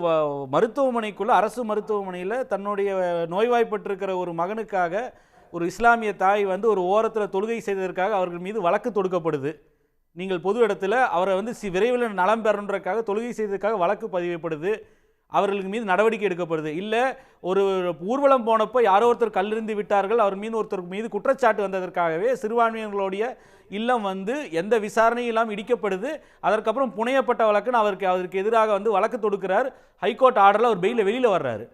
மருத்துவமனைக்குள்ள, அரசு மருத்துவமனையில் தன்னுடைய நோய்வாய்ப்பட்டிருக்கிற ஒரு மகனுக்காக ஒரு இஸ்லாமிய தாய் வந்து ஒரு ஓரத்தில் தொழுகை செய்ததற்காக அவர்கள் மீது வழக்கு தொடுக்கப்படுது. நீங்கள் பொது இடத்துல அவரை வந்து விரைவில் நலம் பெறன்றதுக்காக தொழுகை செய்ததுக்காக வழக்கு பதியப்படுது, அவர்களுக்கு மீது நடவடிக்கை எடுக்கப்படுது. இல்லை, ஒரு ஊர்வலம் போனப்போ யாரோ ஒருத்தர் கல்லெறிந்து விட்டார்கள், அவர் மீது ஒருத்தர் மீது குற்றச்சாட்டு வந்ததற்காகவே சிறுபான்மையினர்களுடைய இல்லம் வந்து எந்த விசாரணையும் இல்லாமல் இடிக்கப்படுது. அதற்கப்புறம் புனையப்பட்ட வழக்குன்னு அதற்கு எதிராக வந்து வழக்கு தொடுக்கிறார். ஹைகோர்ட் ஆர்டரில் அவர் பெயிலில் வெளியில் வர்றாரு.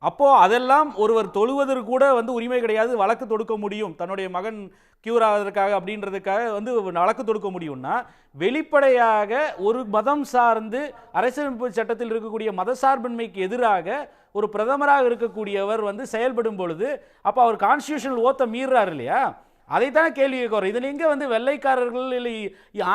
அப்போது அதெல்லாம் ஒருவர் தொழுவதற்கு கூட வந்து உரிமை கிடையாது, வழக்கு தொடுக்க முடியும் தன்னுடைய மகன் கியூர் ஆவதற்காக அப்படின்றதுக்காக வந்து வழக்கு தொடுக்க முடியும்னா, வெளிப்படையாக ஒரு மதம் சார்ந்து அரசியலமைப்பு சட்டத்தில் இருக்கக்கூடிய மத சார்பின்மைக்கு எதிராக ஒரு பிரதமராக இருக்கக்கூடியவர் வந்து செயல்படும் பொழுது அப்போ அவர் கான்ஸ்டியூஷனல் ஓத்தை மீறாரு இல்லையா? அதைத்தானே கேள்வி கேட்குறோம். இதில் எங்கே வந்து வெள்ளைக்காரர்கள் இல்லை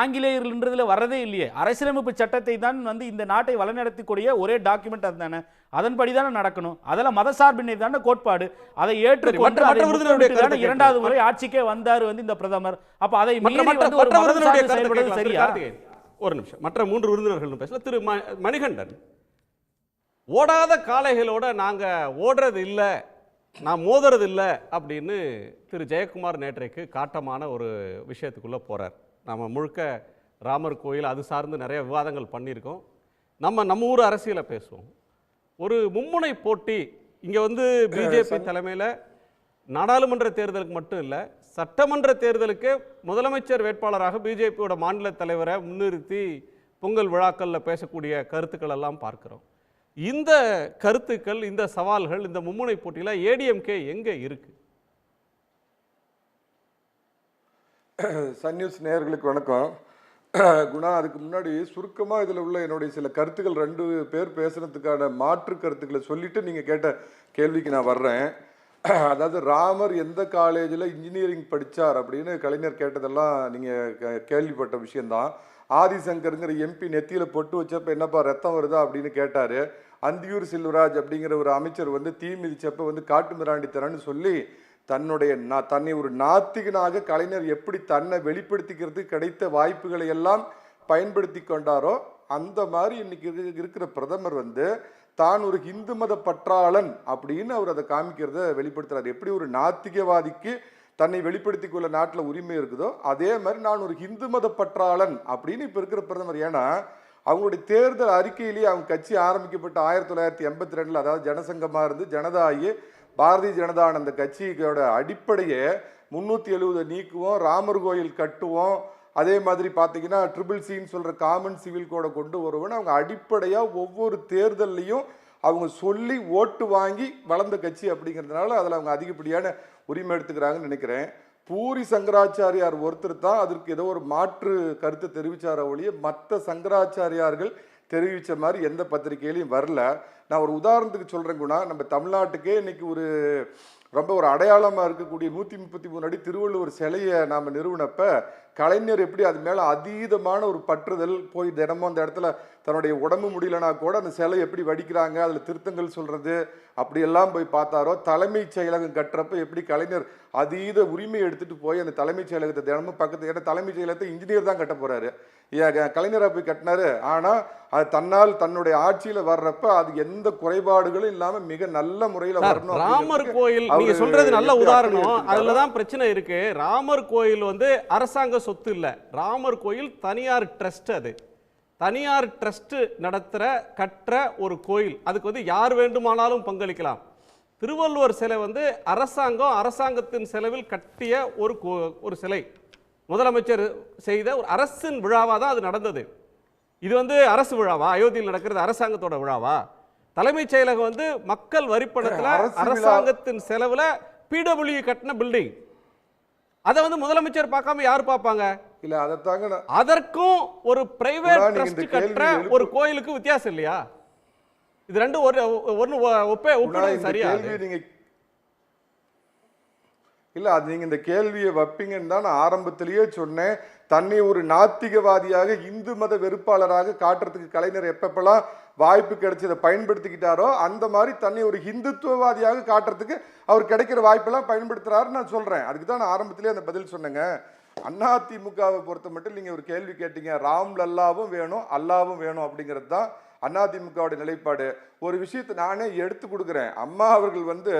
ஆங்கிலேயர்கள்ன்றதில் வரதே இல்லையே. அரசியலமைப்பு சட்டத்தை தான் வந்து இந்த நாட்டை வழிநடத்தக்கூடிய ஒரே டாக்குமெண்ட் அது தானே, அதன்படி தானே நடக்கணும். அதெல்லாம் மதசார்பின்மை தானே கோட்பாடு. அதை ஏற்றுக்கொண்டு இரண்டாவது முறை ஆட்சிக்கே வந்தார் வந்து இந்த பிரதமர். அப்போ அதை செயல்படுவது சரியா? ஒரு நிமிஷம், மற்ற 3 விருந்தினர்கள் பேசல. திரு மணிகண்டன், ஓடாத காளைகளோட நாங்கள் ஓடுறது இல்லை, நான் மோதுறது இல்லை அப்படின்னு திரு ஜெயக்குமார் நேற்றைக்கு காட்டமான ஒரு விஷயத்துக்குள்ளே போகிறார். நம்ம முழுக்க ராமர் கோயில் அது சார்ந்து நிறைய விவாதங்கள் பண்ணியிருக்கோம். நம்ம ஊர் அரசியலை பேசுவோம். ஒரு மும்முனை போட்டி இங்கே வந்து பிஜேபி தலைமையில் நாடாளுமன்ற தேர்தலுக்கு மட்டும் இல்லை, சட்டமன்ற தேர்தலுக்கு முதலமைச்சர் வேட்பாளராக பிஜேபியோட மாநில தலைவரை முன்னிறுத்தி பொங்கல் விழாக்களில் பேசக்கூடிய கருத்துக்கள் எல்லாம் பார்க்குறோம். இந்த கருத்துக்கள், இந்த சவால்கள், இந்த மும்முனை போட்டியில் ஏடிஎம்கே எங்கே இருக்கு? சன் நியூஸ் நேயர்களுக்கு வணக்கம். குணா, அதுக்கு முன்னாடி சுருக்கமாக இதில் உள்ள என்னுடைய சில கருத்துக்கள் 2 பேர் பேசுகிறதுக்கான மாற்று கருத்துக்களை சொல்லிவிட்டு நீங்கள் கேட்ட கேள்விக்கு நான் வர்றேன். அதாவது ராமர் எந்த காலேஜில் இன்ஜினியரிங் படித்தார் அப்படின்னு கலைஞர் கேட்டதெல்லாம் நீங்கள் கேள்விப்பட்ட விஷயந்தான். ஆதிசங்கருங்கிற எம்பி நெத்தியில் பொட்டு வச்சப்போ என்னப்பா ரத்தம் வருதா அப்படின்னு கேட்டார். அந்தியூர் செல்வராஜ் அப்படிங்கிற ஒரு அமைச்சர் வந்து தீ மிதிச்சப்போ வந்து காட்டு மிராண்டித்தரன்னு சொல்லி தன்னை ஒரு நாத்திகனாக கலைஞர் எப்படி தன்னை வெளிப்படுத்திக்கிறதுக்கு கிடைத்த வாய்ப்புகளை எல்லாம் பயன்படுத்தி கொண்டாரோ அந்த மாதிரி இன்னைக்கு இருக்கிற பிரதமர் வந்து தான் ஒரு இந்து மத பற்றாளன் அப்படின்னு அவர் அதை காமிக்கிறத வெளிப்படுத்துறாரு. எப்படி ஒரு நாத்திகவாதிக்கு தன்னை வெளிப்படுத்தி கொள்ள நாட்டில் உரிமை இருக்குதோ அதே மாதிரி நான் ஒரு இந்து மத பற்றாளன் அப்படின்னு இப்போ இருக்கிற பிரதமர். ஏன்னா அவங்களுடைய தேர்தல் அறிக்கையிலேயே அவங்க கட்சி ஆரம்பிக்கப்பட்ட 1982, அதாவது ஜனசங்கமாக இருந்து ஜனதாயி பாரதிய ஜனதான அந்த கட்சியோட அடிப்படையே 370 நீக்குவோம், ராமர் கோயில் கட்டுவோம், அதே மாதிரி பார்த்தீங்கன்னா CCCன்னு சொல்கிற காமன் சிவில் கோடை கொண்டு வருவோன்னு அவங்க அடிப்படையாக ஒவ்வொரு தேர்தல்லையும் அவங்க சொல்லி ஓட்டு வாங்கி வளர்ந்த கட்சி அப்படிங்கிறதுனால அதில் அவங்க அதிகப்படியான உரிமை எடுத்துக்கிறாங்கன்னு நினைக்கிறேன். பூரி சங்கராச்சாரியார் ஒருத்தர் தான் அதற்கு ஏதோ ஒரு மாற்று கருத்தை தெரிவித்தார ஒழிய மற்ற சங்கராச்சாரியார்கள் தெரிவித்த மாதிரி எந்த பத்திரிகையிலையும் வரல. நான் ஒரு உதாரணத்துக்கு சொல்கிறேன் குணா, நம்ம தமிழ்நாட்டுக்கே இன்னைக்கு ரொம்ப ஒரு அடையாளமாக இருக்கக்கூடிய 133 அடி திருவள்ளுவர் சிலையை நாம் நிறுவனப்ப கலைஞர் எப்படி அது மேலே அதீதமான ஒரு பற்றுதல் போய் தினமும் அந்த இடத்துல தன்னுடைய உடம்பு முடியலனா கூட அந்த சிலை எப்படி வடிக்கிறாங்க, அதில் திருத்தங்கள் சொல்கிறது அப்படியெல்லாம் போய் பார்த்தாரோ, தலைமைச் செயலகம் கட்டுறப்ப எப்படி கலைஞர் அதீத உரிமை எடுத்துகிட்டு போய் அந்த தலைமைச் செயலகத்தை தினமும் பக்கத்து, ஏன்னா தலைமைச் செயலகத்தை இன்ஜினியர் தான் கட்ட போகிறாரு, கலைஞராக போய் கட்டினாரு. ஆனால் அது தன்னுடைய ஆட்சியில் வர்றப்ப அது எந்த குறைபாடுகளும் இல்லாமல் மிக நல்ல முறையில் வரணும். ராமர் கோயில் நீங்க சொல்றது நல்ல உதாரணம். அதுலதான் பிரச்சனை இருக்கு. ராமர் கோயில் வந்து அரசாங்க சொத்து இல்ல, ராமர் கோயில் தனியார் ட்ரஸ்ட். அது தனியார் ட்ரஸ்ட் கட்டுற ஒரு கோயில். அதுக்கு வந்து யார் வேண்டுமானாலும் பங்களிக்கலாம். திருவள்ளுவர் சிலை வந்து அரசாங்கத்தின் செலவில் கட்டிய ஒரு சிலை, முதலமைச்சர் செய்த ஒரு அரசின் விழாவா தான் அது நடந்தது. இது வந்து அரசு விழாவா? அயோத்தியில் நடக்கிறது அரசாங்கத்தோட விழாவா? தலைமைச் செயலகம் வந்து மக்கள் வரிப்பணத்துல அரசாங்கத்தின் செலவுல பிடபிள்யூ கட்டின பில்டிங். அதை வந்து முதலமைச்சர் பார்க்காம யார் பார்ப்பாங்க? இல்ல அதத்தாங்க அதற்கும் ஒரு பிரைவேட் ட்ரஸ்ட் கட்டுற ஒரு கோயிலுக்கு வித்தியாசம் இல்லையா? இது ரெண்டும் ஒப்பிடுறது சரியா? இல்ல அது நீங்க இந்த கேள்வியை வைப்பீங்கன்னு தான் நான் ஆரம்பத்திலேயே சொன்னேன். தன்னை ஒரு நாத்திகவாதியாக இந்து மத வெறுப்பாளராக காட்டுறதுக்கு கலைஞர் எப்பப்பெல்லாம் வாய்ப்பு கிடைச்சதை பயன்படுத்திக்கிட்டாரோ அந்த மாதிரி தன்னை ஒரு இந்துத்துவவாதியாக காட்டுறதுக்கு அவர் கிடைக்கிற வாய்ப்பெல்லாம் பயன்படுத்துறாருன்னு நான் சொல்றேன். அதுக்கு தான் நான் ஆரம்பத்திலேயே அந்த பதில் சொன்னேங்க. அதிமுகவை பொறுத்த மட்டும் நீங்க ஒரு கேள்வி கேட்டீங்க, ராம் லல்லாவும் வேணும் அல்லாவும் வேணும் அப்படிங்கிறது தான் அதிமுகவுடைய நிலைப்பாடு. ஒரு விஷயத்தை நானே எடுத்து கொடுக்குறேன். அம்மா அவர்கள் வந்து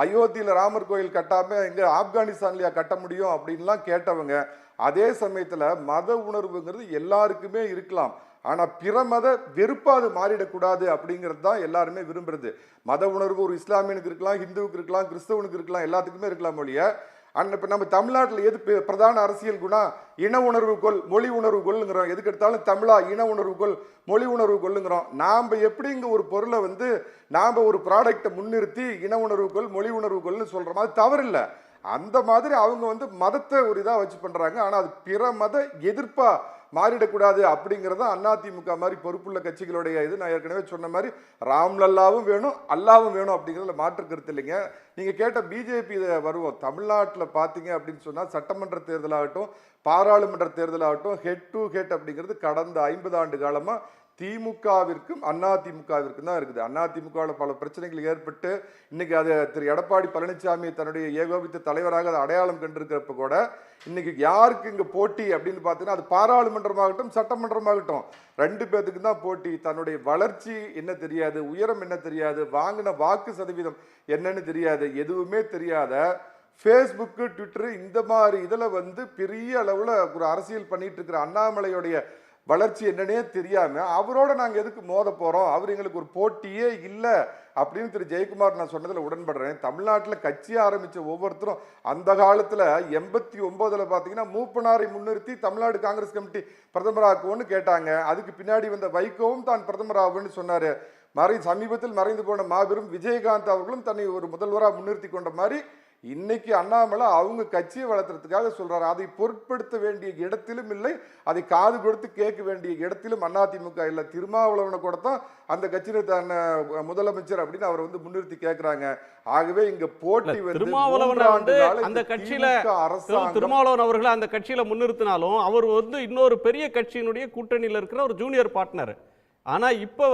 அயோத்தியில் ராமர் கோயில் கட்டாம எங்க ஆப்கானிஸ்தான்லயா கட்ட முடியும் அப்படின்லாம் கேட்டவங்க. அதே சமயத்தில் மத உணர்வுங்கிறது எல்லாருக்குமே இருக்கலாம், ஆனால் பிற மத வெறுப்பாது மாறிடக்கூடாது அப்படிங்கிறது தான் எல்லாருமே விரும்புறது. மத உணர்வு ஒரு இஸ்லாமியனுக்கு இருக்கலாம், ஹிந்துவுக்கு இருக்கலாம், கிறிஸ்தவனுக்கு இருக்கலாம், எல்லாத்துக்குமே இருக்கலாம் ஒழிய இப்போ நம்ம தமிழ்நாட்டில் எது பிரதான அரசியல் குணம்? இன உணர்வு கொள், மொழி உணர்வு கொள்ளுங்கிறோம். எதுக்கு எடுத்தாலும் தமிழா இன உணர்வு கொள், மொழி உணர்வு கொள்ளுங்கிறோம். நாம் எப்படி இங்கே ஒரு பொருளை வந்து நாம் ஒரு ப்ராடக்டை முன்னிறுத்தி இன உணர்வு கொள், மொழி உணர்வு கொள்னு சொல்கிற மாதிரி தவறில்லை. அந்த மாதிரி அவங்க வந்து மதத்தை ஒரு இதாக வச்சு பண்ணுறாங்க. ஆனால் அது பிற மத எதிர்ப்பாக மாறிடக்கூடாது அப்படிங்கிறத அதிமுக மாதிரி பொறுப்புள்ள கட்சிகளுடைய இது. நான் ஏற்கனவே சொன்ன மாதிரி ராம்லல்லாவும் வேணும், அல்லாவும் வேணும் அப்படிங்கிறதுல மாற்று கருத்து இல்லைங்க. நீங்கள் கேட்ட பிஜேபி இதை வருவோம். தமிழ்நாட்டில் பார்த்தீங்க அப்படின்னு சொன்னால் சட்டமன்ற தேர்தலாகட்டும், பாராளுமன்ற தேர்தலாகட்டும், ஹெட் டு ஹெட் அப்படிங்கிறது கடந்த 50 ஆண்டு காலமாக திமுகவிற்கும் அதிமுகவிற்கும் தான் இருக்குது. அதிமுகவில் பல பிரச்சனைகள் ஏற்பட்டு இன்னைக்கு அது திரு எடப்பாடி பழனிசாமி தன்னுடைய ஏகோபித்த தலைவராக அதை அடையாளம் கண்டிருக்கிறப்ப கூட இன்னைக்கு யாருக்கு இங்கே போட்டி அப்படின்னு பார்த்தீங்கன்னா அது பாராளுமன்றமாகட்டும் சட்டமன்றமாகட்டும் 2 பேர்த்துக்கு தான் போட்டி. தன்னுடைய வளர்ச்சி என்ன தெரியாது, உயரம் என்ன தெரியாது, வாங்கின வாக்கு சதவீதம் என்னன்னு தெரியாது, எதுவுமே தெரியாத ஃபேஸ்புக்கு ட்விட்டரு இந்த மாதிரி இதில் பெரிய அளவில் ஒரு அரசியல் பண்ணிட்டு இருக்கிற அண்ணாமலையுடைய வளர்ச்சி என்னன்னே தெரியாமல் அவரோட நாங்கள் எதுக்கு மோத போகிறோம், அவர் எங்களுக்கு ஒரு போட்டியே இல்லை அப்படின்னு திரு ஜெயக்குமார் நான் சொன்னதில் உடன்படுறேன். தமிழ்நாட்டில் கட்சி ஆரம்பித்த ஒவ்வொருத்தரும் அந்த காலத்தில் 89 பார்த்தீங்கன்னா மூப்பனாரை முன்னிறுத்தி தமிழ்நாடு காங்கிரஸ் கமிட்டி பிரதமராக்குவோன்னு கேட்டாங்க. அதுக்கு பின்னாடி வந்த வைகோவும் தான் பிரதமராகுன்னு சொன்னார். சமீபத்தில் மறைந்து போன மாபெரும் விஜயகாந்த் அவர்களும் தன்னை ஒரு முதல்வராக முன்னிறுத்தி கொண்ட மாதிரி இன்னைக்கு அண்ணாமலை அவங்க கட்சியை வளர்த்துறதுக்காக சொல்றாரு. அதை பொருட்படுத்த வேண்டிய இடத்திலும் இல்லை, அதை காது கொடுத்து கேட்க வேண்டிய இடத்திலும் அதிமுக இல்லை. திருமாவளவனை கூட தான் அந்த கட்சியில தன்னை முதலமைச்சர் அப்படின்னு அவர் முன்னிறுத்தி கேட்கிறாங்க. ஆகவே இங்க போட்டி திருமாவளவன் அந்த கட்சியில திருமாவளவன் அவர்களை அந்த கட்சியில முன்னிறுத்தினாலும் அவர் இன்னொரு பெரிய கட்சியினுடைய கூட்டணியில் இருக்கிற ஒரு ஜூனியர் பார்ட்னர். ஆனா இப்ப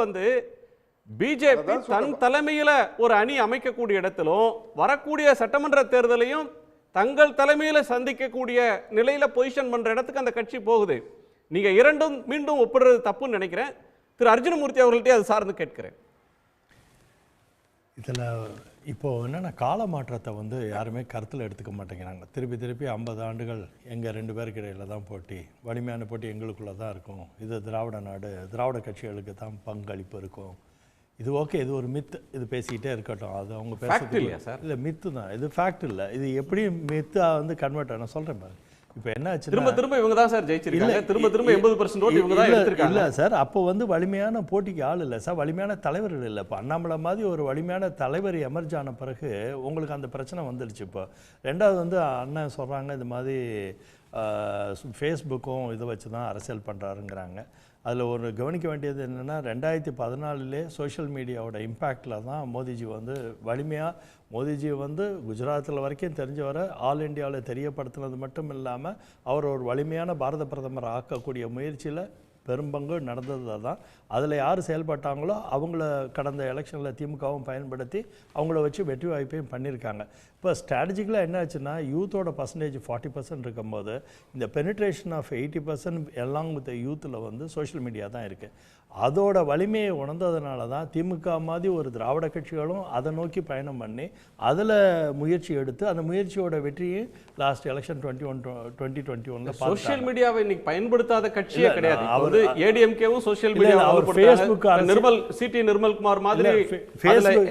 பிஜேபி தன் தலைமையில ஒரு அணி அமைக்கக்கூடிய இடத்திலும் வரக்கூடிய சட்டமன்ற தேர்தலையும் தங்கள் தலைமையில சந்திக்கக்கூடிய நிலையில பொசிஷன் பண்ற இடத்துக்கு அந்த கட்சி போகுது. நீங்க இரண்டும் மீண்டும் ஒப்பிடுறது தப்புன்னு நினைக்கிறேன். திரு அர்ஜுனமூர்த்தி அவர்கள்ட்டே அது சார்ந்து கேட்கிறேன். இதில் இப்போது என்னென்னா கால மாற்றத்தை யாருமே கருத்தில் எடுத்துக்க மாட்டேங்கிறாங்க. திருப்பி 50 ஆண்டுகள் எங்கள் 2 பேருக்கு இடையில் தான் போட்டி, வலிமையான போட்டி எங்களுக்குள்ளே தான் இருக்கும், இது திராவிட நாடு, திராவிட கட்சிகளுக்கு தான் பங்களிப்பு இருக்கும், இது ஓகே, இது ஒரு மித்து, இது பேசிக்கிட்டே இருக்கட்டும், அது அவங்க பேசுறது இல்லை, மித்து தான், இது ஃபேக்ட் இல்லை. இது எப்படி மித்தாக கன்வெர்ட் நான் சொல்கிறேன் பாருங்க. இப்போ என்ன ஆச்சு, திரும்ப இவங்க தான் சார் ஜெயிச்சிருக்காங்க, திரும்ப 80% ஓட்டு இவங்க தான் எடுத்திருக்காங்க. இல்லை சார், அப்போ வலிமையான போட்டிக்கு ஆள் இல்லை சார், வலிமையான தலைவர்கள் இல்லை. இப்போ அண்ணாமலை மாதிரி ஒரு வலிமையான தலைவர் எமர்ஜ் ஆன பிறகு உங்களுக்கு அந்த பிரச்சனை வந்துடுச்சு. இப்போ ரெண்டாவது அண்ணன் சொல்கிறாங்க இது மாதிரி ஃபேஸ்புக்கும் இதை வச்சு தான் அரசியல் பண்ணுறாருங்கிறாங்க. அதில் ஒரு கவனிக்க வேண்டியது என்னென்னா 2014 சோஷியல் மீடியாவோட இம்பேக்டில் தான் மோடிஜி வலிமையாக மோடிஜி குஜராத்தில் வரைக்கும் தெரிஞ்ச வர ஆல் இண்டியாவில் தெரியப்படுத்தினது மட்டும் இல்லாமல் அவர் ஒரு வலிமையான பாரத பிரதமர் ஆக்கக்கூடிய முயற்சியில் பெரும்பங்கு நடந்தது தான். அதில் யார் செயல்பட்டாங்களோ அவங்கள கடந்த எலெக்ஷனில் திமுகவும் பயன்படுத்தி அவங்கள வச்சு வெற்றி வாய்ப்பையும் பண்ணியிருக்காங்க. இப்போ ஸ்ட்ராட்டஜிக்கலாக என்ன ஆச்சுன்னா யூத்தோட பர்சன்டேஜ் 40% இருக்கும்போது இந்த பெனிட்ரேஷன் ஆஃப் 80% எல்லாம் வித் யூத்தில் சோஷியல் மீடியா தான் இருக்குது. அதோட வலிமையை உணர்ந்ததுனால தான் திமுக மாதிரி ஒரு திராவிட கட்சிகளும் அதை நோக்கி பயணம் பண்ணி அதில் முயற்சி எடுத்து அந்த முயற்சியோட வெற்றியை லாஸ்ட் எலெக்ஷன் 2021 சோஷியல் மீடியாவை இன்னைக்கு பயன்படுத்தாத கட்சியே கிடையாது. அவர் ஏடிஎம்கேவும் சோஷியல் மீடியா நிர்மல்குமார் மாதிரி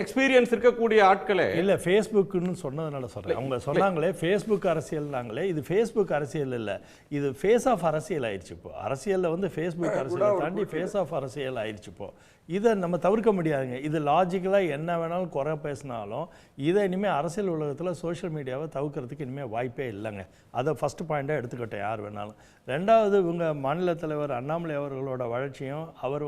எக்ஸ்பீரியன்ஸ் இருக்கக்கூடிய ஆட்களே இல்லை ஃபேஸ்புக்னு சொன்னதுனால சொல்கிறேன். அவங்க சொன்னாங்களே ஃபேஸ்புக் அரசியல்னாங்களே, இது ஃபேஸ்புக் அரசியல் இல்லை, இது ஃபேஸ் ஆஃப் அரசியல் ஆயிடுச்சு. இப்போ அரசியலில் ஃபேஸ்புக் அரசியலை தாண்டி ஃபேஸ் ஆஃப் அரசியல் ஆயிடுச்சு. இப்போ இதை நம்ம தவிர்க்க முடியாதுங்க. இது லாஜிக்கலாக என்ன வேணாலும் குறை பேசினாலும் இதை இனிமேல் அரசியல் உலகத்தில் சோஷியல் மீடியாவை தவிர்க்கிறதுக்கு இனிமேல் வாய்ப்பே இல்லைங்க. அதை ஃபஸ்ட்டு பாயிண்ட்டாக எடுத்துக்கிட்டேன் யார் வேணாலும். ரெண்டாவது இவங்க மாநில தலைவர் அண்ணாமலை அவர்களோட வளர்ச்சியும் அவர்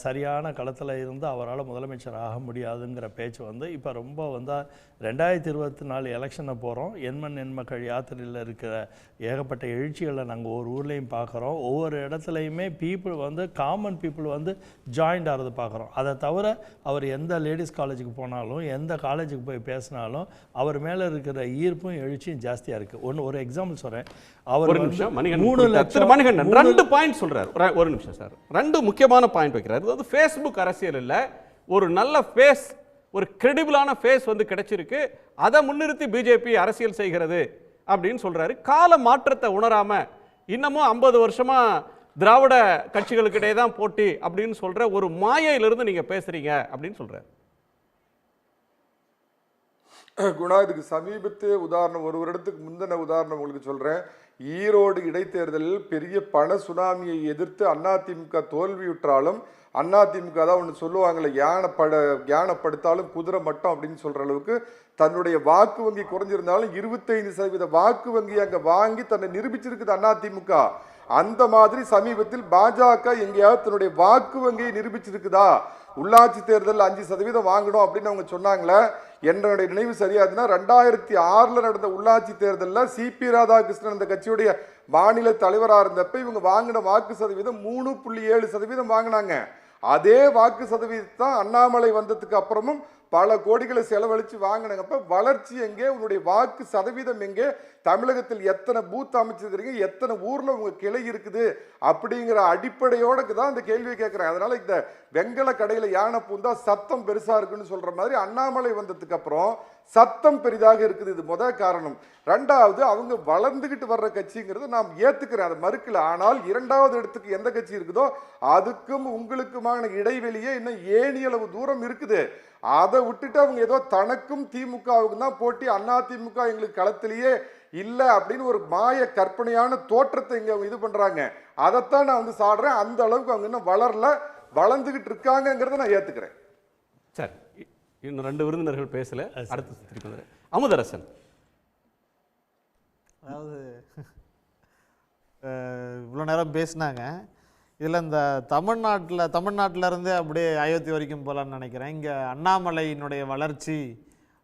சரியான களத்தில் இருந்து அவரால் முதலமைச்சர் ஆக முடியாதுங்கிற பேச்சு இப்போ ரொம்ப 2024 எலெக்ஷனை போகிறோம். எண்மண் எண்மக்கள் யாத்திரையில் இருக்கிற ஏகப்பட்ட எழுச்சிகளை நாங்கள் ஒரு ஊர்லேயும் பார்க்குறோம். ஒவ்வொரு இடத்துலையுமே பீப்புள் காமன் பீப்புள் ஜாயின்ட் ஆகிறது பார்க்குறோம். அதை தவிர அவர் எந்த லேடிஸ் காலேஜுக்கு போனாலும் எந்த காலேஜுக்கு போய் பேசினாலும் அவர் மேலே இருக்கிற ஈர்ப்பும் எழுச்சியும் ஜாஸ்தியாக இருக்குது. ஒரு எக்ஸாம்பிள் சொல்கிறேன். அவர் 3 லட்சம் 2 பாயிண்ட் சொல்கிறார். ஒரு நிமிஷம் சார், 2 முக்கியமான பாயிண்ட் வைக்கிறார். அது ஃபேஸ்புக் அரசியல் இல்லை, ஒரு நல்ல ஃபேஸ், ஒரு கிரெடிபிளான ஃபேஸ் கிடைச்சிருக்கு, அதை முன்னிறுத்தி பிஜேபி அரசியல் செய்கிறது அப்படின்னு சொல்றாரு. கால மாற்றத்தை உணராம இன்னமும் 50 வருஷமா திராவிட கட்சிகளுக்கிடையே தான் போட்டி அப்படின்னு சொல்ற ஒரு மாயையிலிருந்து நீங்க பேசுறீங்க அப்படின்னு சொல்றாரு. குணா, இதுக்கு சமீபத்திய உதாரணம், ஒரு வருடத்துக்கு முந்தின உதாரணம் உங்களுக்கு சொல்றேன். ஈரோடு இடைத்தேர்தலில் பெரிய பண சுனாமியை எதிர்த்து அதிமுக தோல்வியுற்றாலும் அதிமுக தான் ஒன்று சொல்லுவாங்கள்ல, யானைப்படுத்தாலும் குதிரை மட்டம் அப்படின்னு சொல்ற அளவுக்கு தன்னுடைய வாக்கு வங்கி குறைஞ்சிருந்தாலும் 25% வாக்கு வங்கி அங்கே வாங்கி தன்னை நிரூபிச்சிருக்குது அதிமுக. அந்த மாதிரி சமீபத்தில் பாஜக எங்கேயாவது தன்னுடைய வாக்கு வங்கியை நிரூபிச்சிருக்குதா? உள்ளாட்சி தேர்தல் 5% வாங்கணும் அப்படின்னு அவங்க சொன்னாங்களே, என்னுடைய நினைவு சரியாதுன்னா 2006 நடந்த உள்ளாட்சி தேர்தலில் சிபி ராதாகிருஷ்ணன் அந்த கட்சியுடைய மாநில தலைவராக இருந்தப்ப இவங்க வாங்கின வாக்கு சதவீதம் 3.7% வாங்கினாங்க. அதே வாக்கு சதவீதத்தை தான் அண்ணாமலை வந்ததுக்கு அப்புறமும் பல கோடிகளை செலவழித்து வாங்கினப்ப வளர்ச்சி எங்கே, உங்களுடைய வாக்கு சதவீதம் எங்கே, தமிழகத்தில் எத்தனை பூத் அமைச்சிருக்கிறீங்க, எத்தனை ஊரில் உங்கள் கிளை இருக்குது அப்படிங்கிற அடிப்படையோடு தான் இந்த கேள்வியை கேட்குறேன். அதனால் இந்த வெங்கல கடையில் யானை பூந்தா சத்தம் பெருசாக இருக்குன்னு சொல்கிற மாதிரி அண்ணாமலை வந்ததுக்கு அப்புறம் சத்தம் பெரிதாக இருக்குது. இது முதல் காரணம். ரெண்டாவது, அவங்க வளர்ந்துக்கிட்டு வர்ற கட்சிங்கிறது நாம் ஏற்றுக்கிறேன், அதை மறுக்கல. ஆனால் இரண்டாவது இடத்துக்கு எந்த கட்சி இருக்குதோ அதுக்கும் உங்களுக்குமான இடைவெளியே இன்னும் ஏணியளவு தூரம் இருக்குது. அதை விட்டுட்டு அவங்க ஏதோ தனக்கும் திமுகவுக்கும் தான் போட்டி, அதிமுக எங்களுக்கு களத்திலேயே இல்லை அப்படின்னு ஒரு மாய கற்பனையான தோற்றத்தை இங்கே அவங்க இது பண்ணுறாங்க. அதைத்தான் நான் வந்து சாடுறேன். அந்த அளவுக்கு அவங்க இன்னும் வளரல, வளர்ந்துக்கிட்டு இருக்காங்கிறத நான் ஏற்றுக்கிறேன். சரி, இன்னும் 2 விருந்தினர்கள் பேசல, அடுத்து திருப்பி வந்துடுறேன். அமுதரசன், அதாவது இவ்வளோ நேரம் பேசினாங்க. இதில் இந்த தமிழ்நாட்டில் இருந்து அப்படியே அயோத்தி வரைக்கும் போகலான்னு நினைக்கிறேன். இங்கே அண்ணாமலையினுடைய வளர்ச்சி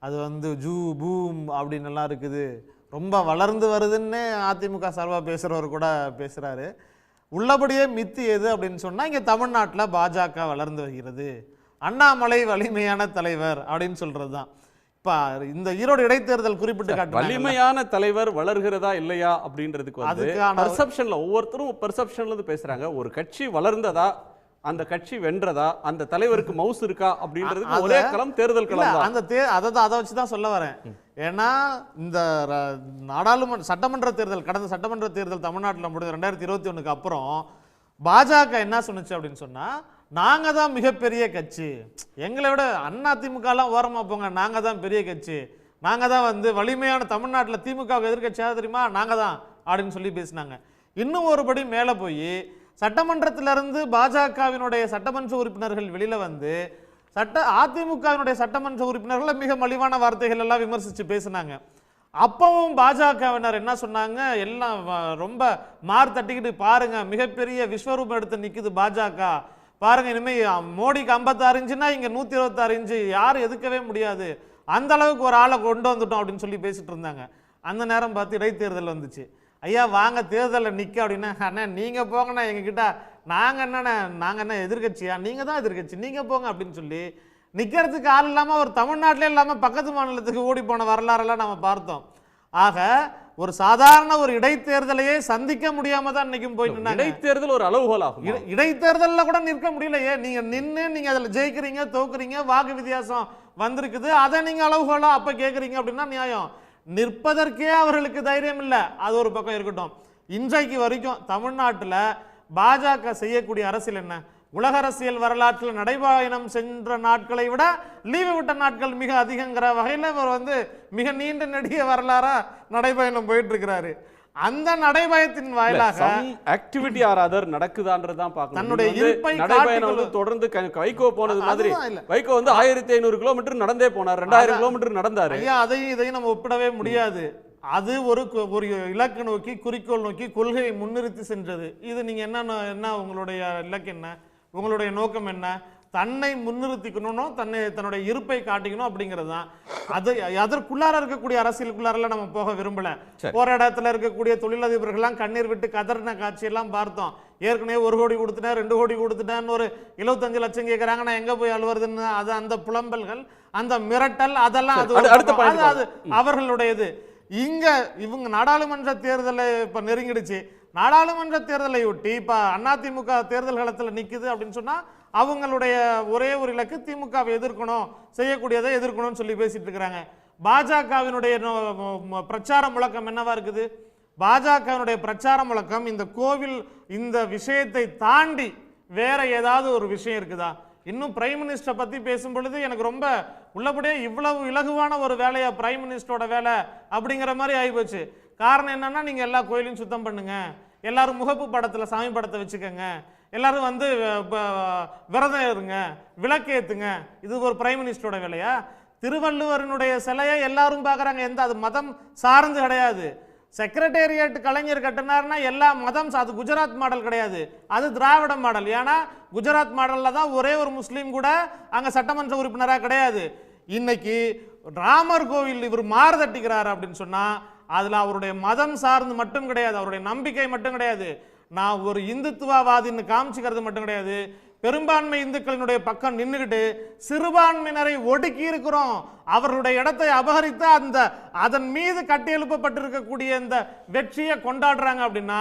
அது வந்து பூம் அப்படின்னு எல்லாம் இருக்குது, ரொம்ப வளர்ந்து வருதுன்னு அதிமுக சார்பாக பேசுகிறவர் கூட பேசுகிறாரு. உள்ளபடியே மித்து எது அப்படின்னு சொன்னால் இங்கே தமிழ்நாட்டில் பாஜக வளர்ந்து வருகிறது, அண்ணாமலை வலிமையான தலைவர் அப்படின்னு சொல்கிறது தான். இப்போ இந்த ஈரோடு இடைத்தேர்தல் குறிப்பிட்டு காட்டு வலிமையான தலைவர் வளர்கிறதா இல்லையா அப்படின்றதுக்கு வந்து பெர்செப்ஷன்ல ஒவ்வொருத்தரும் பெர்செப்ஷன்ல இருந்து பேசுறாங்க. ஒரு கட்சி வளர்ந்ததா, அந்த கட்சி வென்றதா, அந்த தலைவருக்கு மவுஸ் இருக்கா அப்படின்றதுக்கு ஒரே களம் தேர்தல் களம் தான். அதை வச்சு தான் சொல்ல வரேன். ஏன்னா இந்த நாடாளுமன்ற சட்டமன்ற தேர்தல், கடந்த சட்டமன்ற தேர்தல் தமிழ்நாட்டில் முடிஞ்ச 2021க்கு அப்புறம் பாஜக என்ன சொன்னுச்சு அப்படின்னு சொன்னா, நாங்க தான் மிகப்பெரிய கட்சி, எங்களை விட அதிமுகலாம் ஓரமா போங்க, நாங்க தான் பெரிய கட்சி, நாங்க தான் வந்து வலிமையான தமிழ்நாட்டில் திமுகவுக்கு எதிர்க்கட்சியாக தெரியுமா, நாங்க தான் அப்படின்னு சொல்லி பேசினாங்க. இன்னும் ஒருபடி மேலே போய் சட்டமன்றத்திலிருந்து பாஜகவினுடைய சட்டமன்ற உறுப்பினர்கள் வெளியில வந்து அதிமுகவினுடைய சட்டமன்ற உறுப்பினர்களை மிக மலிவான வார்த்தைகள் எல்லாம் விமர்சித்து பேசினாங்க. அப்பவும் பாஜகவினர் என்ன சொன்னாங்க, எல்லாம் ரொம்ப மார் தட்டிக்கிட்டு பாருங்க, மிகப்பெரிய விஸ்வரூபம் எடுத்து நிற்குது பாஜக, பாருங்க இனிமே மோடிக்கு 56 இன்ச்சுனா இங்க 126 இன்ச்சு, யாரும் எதுக்கவே முடியாது, அந்த அளவுக்கு ஒரு ஆளை கொண்டு வந்துட்டோம் அப்படின்னு சொல்லி பேசிட்டு இருந்தாங்க. அந்த நேரம் பார்த்து இடைத்தேர்தல் வந்துச்சு. ஐயா வாங்க தேர்தலில் நிற்க அப்படின்னா, அண்ணா நீங்கள் போங்கண்ணா எங்ககிட்ட, நாங்கள் என்ன எதிர்கட்சியா, நீங்கள் தான் எதிர்கட்சி, நீங்கள் போங்க அப்படின்னு சொல்லி நிற்கிறதுக்கு ஆள் இல்லாமல் ஒரு தமிழ்நாட்டிலே இல்லாமல் பக்கத்து மாநிலத்துக்கு ஓடி போன வரலாறெல்லாம் நம்ம பார்த்தோம். ஆக ஒரு சாதாரண ஒரு இடைத்தேர்தலையே சந்திக்க முடியாம தான் இன்னைக்கும் போய் நின்னாங்க. இடைத்தேர்தல் ஒரு அளவுகோல் ஆகும். இடைத்தேர்தலில் கூட நிற்க முடியலையே, நீங்க நின்று நீங்க அதில் ஜெயிக்கிறீங்க, தோக்குறீங்க, வாக்கு வித்தியாசம் வந்திருக்குது, அதை நீங்க அளவுகோலா அப்ப கேட்குறீங்க அப்படின்னா நியாயம். நிற்பதற்கே அவர்களுக்கு தைரியம் இல்லை. அது ஒரு பக்கம் இருக்கட்டும். இன்றைக்கு வரைக்கும் தமிழ்நாட்டில் பாஜக செய்யக்கூடிய அரசியல் என்ன? உலக அரசியல் வரலாற்றில் நடைபயணம் சென்ற நாட்களை விட லீவு விட்ட நாட்கள் மிக அதிகங்கிற வகையில் இவர் வந்து மிக நீண்ட நெடிய வரலாறா நடைபயணம் போயிட்டு இருக்கிறாரு. அந்த நடைபயத்தின் வாயிலாக ஆக்டிவிட்டி ஆர் அதர் நடக்குதான்றதான் பார்க்கணும். தன்னுடைய இருப்பை நடைபயணம் வந்து தொடர்ந்து வைகோ போனது மாதிரி வைகோ வந்து 1500 கிலோமீட்டர் நடந்தே போனார், 2000 கிலோமீட்டர் நடந்தாரு. ஐயா இதையும் நம்ம ஒப்பிடவே முடியாது. அது ஒரு இலக்கு நோக்கி, குறிக்கோள் நோக்கி, கொள்கையை முன்னிறுத்தி சென்றது. இது நீங்க என்ன உங்களுடைய இலக்கு என்ன, உங்களுடைய நோக்கம் என்ன? தன்னை முன்னிறுத்திக்கணும், தன்னுடைய இருப்பை காட்டிக்கணும் அப்படிங்கிறது தான். அது அதற்குள்ளார இருக்கக்கூடிய அரசியலுக்குள்ளாரெல்லாம் நம்ம போக விரும்பல. போற இடத்துல இருக்கக்கூடிய தொழிலதிபர்கள்லாம் கண்ணீர் விட்டு கதறின காட்சியெல்லாம் பார்த்தோம். ஏற்கனவே 1 கோடி கொடுத்துட்டேன், 2 கோடி கொடுத்துட்டேன்னு ஒரு 75 லட்சம் கேட்கறாங்க, நான் எங்க போய் அழுவுறதுன்னு அது அந்த புலம்பல்கள், அந்த மிரட்டல், அதெல்லாம் அது அவர்களுடையது. இவங்க நாடாளுமன்ற தேர்தலை இப்ப நெருங்கிடுச்சு. நாடாளுமன்ற தேர்தலை ஒட்டி இப்ப அதிமுக தேர்தல் களத்தில் நிக்குது அப்படின்னு சொன்னா அவங்களுடைய ஒரே ஒரு இலக்கு திமுகவை எதிர்க்கணும், செய்யக்கூடியதை எதிர்க்கணும்னு சொல்லி பேசிட்டு இருக்கிறாங்க. பாஜகவினுடைய பிரச்சார முழக்கம் என்னவா இருக்குது? பாஜகவினுடைய பிரச்சார முழக்கம் இந்த கோவில் இந்த விஷயத்தை தாண்டி வேற ஏதாவது ஒரு விஷயம் இருக்குதா? இன்னும் பிரைம் மினிஸ்டரை பத்தி பேசும் பொழுது எனக்கு ரொம்ப உள்ளபடியே இவ்வளவு இலகுவான ஒரு வேலையா பிரைம் மினிஸ்டரோட வேலை அப்படிங்கிற மாதிரி ஆகிப்போச்சு. காரணம் என்னன்னா, நீங்க எல்லா கோயிலையும் சுத்தம் பண்ணுங்க, எல்லாரும் முகப்பு படத்துல சாமி படத்தை வச்சுக்கோங்க, எல்லாரும் வந்து விரதம் இருங்க, விளக்கேத்துங்க. இது ஒரு பிரைம் மினிஸ்டரோட வேலையா? திருவள்ளுவரினுடைய சிலையை எல்லாரும் பார்க்குறாங்க, எந்த அது மதம் சார்ந்து கிடையாது. செக்ரட்டேரியட் கலைஞர் கட்டினார்னா எல்லா மதம் அது குஜராத் மாடல் கிடையாது, அது திராவிட மாடல். ஏன்னா குஜராத் மாடலில் தான் ஒரே ஒரு முஸ்லீம் கூட அங்கே சட்டமன்ற உறுப்பினராக கிடையாது. இன்னைக்கு ராமர் கோவில் இவர் மாறுதட்டிக்கிறார் அப்படின்னு சொன்னால் அதில் அவருடைய மதம் சார்ந்து மட்டும் கிடையாது, அவருடைய நம்பிக்கை மட்டும் கிடையாது, நான் ஒரு இந்துத்துவவாதின்னு காமிச்சிக்கிறது மட்டும் கிடையாது, பெரும்பான்மை இந்துக்களினுடைய பக்கம் நின்றுக்கிட்டு சிறுபான்மையினரை ஒடுக்கி இருக்கிறோம், அவர்களுடைய இடத்தை அபகரித்து அதன் மீது கட்டியெழுப்பப்பட்டிருக்கக்கூடிய இந்த வெற்றியை கொண்டாடுறாங்க அப்படின்னா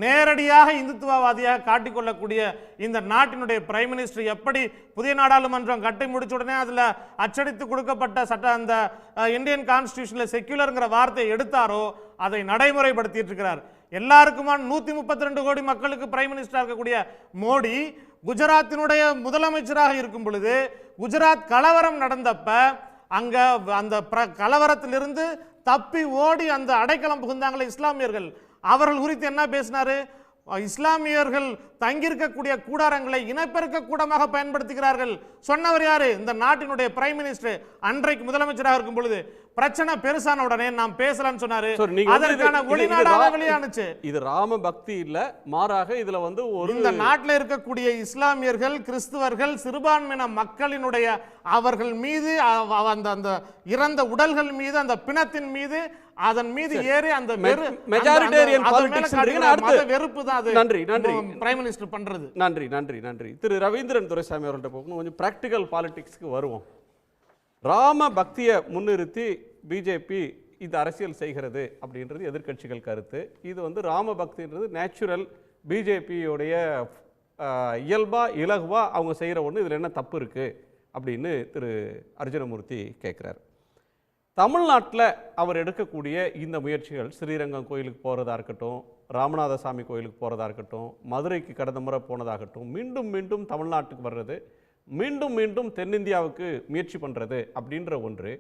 நேரடியாக இந்துத்துவவாதியாக காட்டிக்கொள்ளக்கூடிய இந்த நாட்டினுடைய பிரைம் மினிஸ்டர் எப்படி புதிய நாடாளுமன்றம் கட்டி முடிச்ச உடனே அதில் அச்சடித்து கொடுக்கப்பட்ட அந்த இந்தியன் கான்ஸ்டியூஷனில் செக்யூலருங்கிற வார்த்தையை எடுத்தாரோ அதை நடைமுறைப்படுத்திட்டு இருக்கிறார். எல்லாருக்குமா 132 கோடி மக்களுக்கு பிரைம் மினிஸ்டராக இருக்கக்கூடிய மோடி குஜராத்தினுடைய முதலமைச்சராக இருக்கும் பொழுது குஜராத் கலவரம் நடந்தப்ப அங்க அந்த கலவரத்திலிருந்து தப்பி ஓடி அந்த அடைக்கலம் புகுந்தாங்களே இஸ்லாமியர்கள், அவர்கள் குறித்து என்ன பேசினாரு? இஸ்லாமியர்கள் தங்கியிருக்கக்கூடிய கூடாரங்களை இனப்பெருக்க கூடமாக பயன்படுத்துகிறார்கள் சொன்னவர் யாரு? இந்த நாட்டினுடைய பிரைம் மினிஸ்டர் அன்றைக்கு முதலமைச்சராக இருக்கும் பொழுது. பிரச்சனை பெருசான உடனே நாம் பேசலாம்னு சொன்னாரு, அதற்கான ஒளிநாடாக வெளியானுச்சு. இது ராம பக்தி இல்ல, மாறாக இதுல வந்து இந்த நாட்டில் இருக்கக்கூடிய இஸ்லாமியர்கள், கிறிஸ்துவர்கள், சிறுபான்மையின மக்களினுடைய அவர்கள் மீது அந்த இறந்த உடல்கள் மீது, அந்த பிணத்தின் மீது, அதன் மீது ஏறி அந்த மெஜாரிட்டேரியன் பாலிடிக்ஸ் வெறுப்பு தான் அது. நன்றி நன்றி பிரைம் மினிஸ்டர் பண்றது. நன்றி நன்றி நன்றி. திரு ரவீந்திரன் துரைசாமி அவர்கள்ட்ட போகணும், கொஞ்சம் பிராக்டிக்கல் பாலிடிக்ஸ்க்கு வருவோம். ராம பக்தியை முன்னிறுத்தி பிஜேபி இந்த அரசியல் செய்கிறது அப்படின்றது எதிர்க்கட்சிகள் கருத்து. இது வந்து ராம பக்தின்றது நேச்சுரல், பிஜேபியோடைய இயல்பா இலகுவா அவங்க செய்கிற ஒன்று, இதில் என்ன தப்பு இருக்குது அப்படின்னு திரு அர்ஜுனமூர்த்தி கேட்குறாரு. தமிழ்நாட்டில் அவர் எடுக்கக்கூடிய இந்த முயற்சிகள், ஸ்ரீரங்கம் கோயிலுக்கு போகிறதா இருக்கட்டும், ராமநாதசாமி கோயிலுக்கு போகிறதா இருக்கட்டும், மதுரைக்கு கடந்த முறை போனதாகட்டும், மீண்டும் மீண்டும் தமிழ்நாட்டுக்கு வர்றது, மீண்டும் மீண்டும் தென்னிந்தியாவுக்கு முயற்சி பண்ணுறது அப்படின்ற ஒன்று.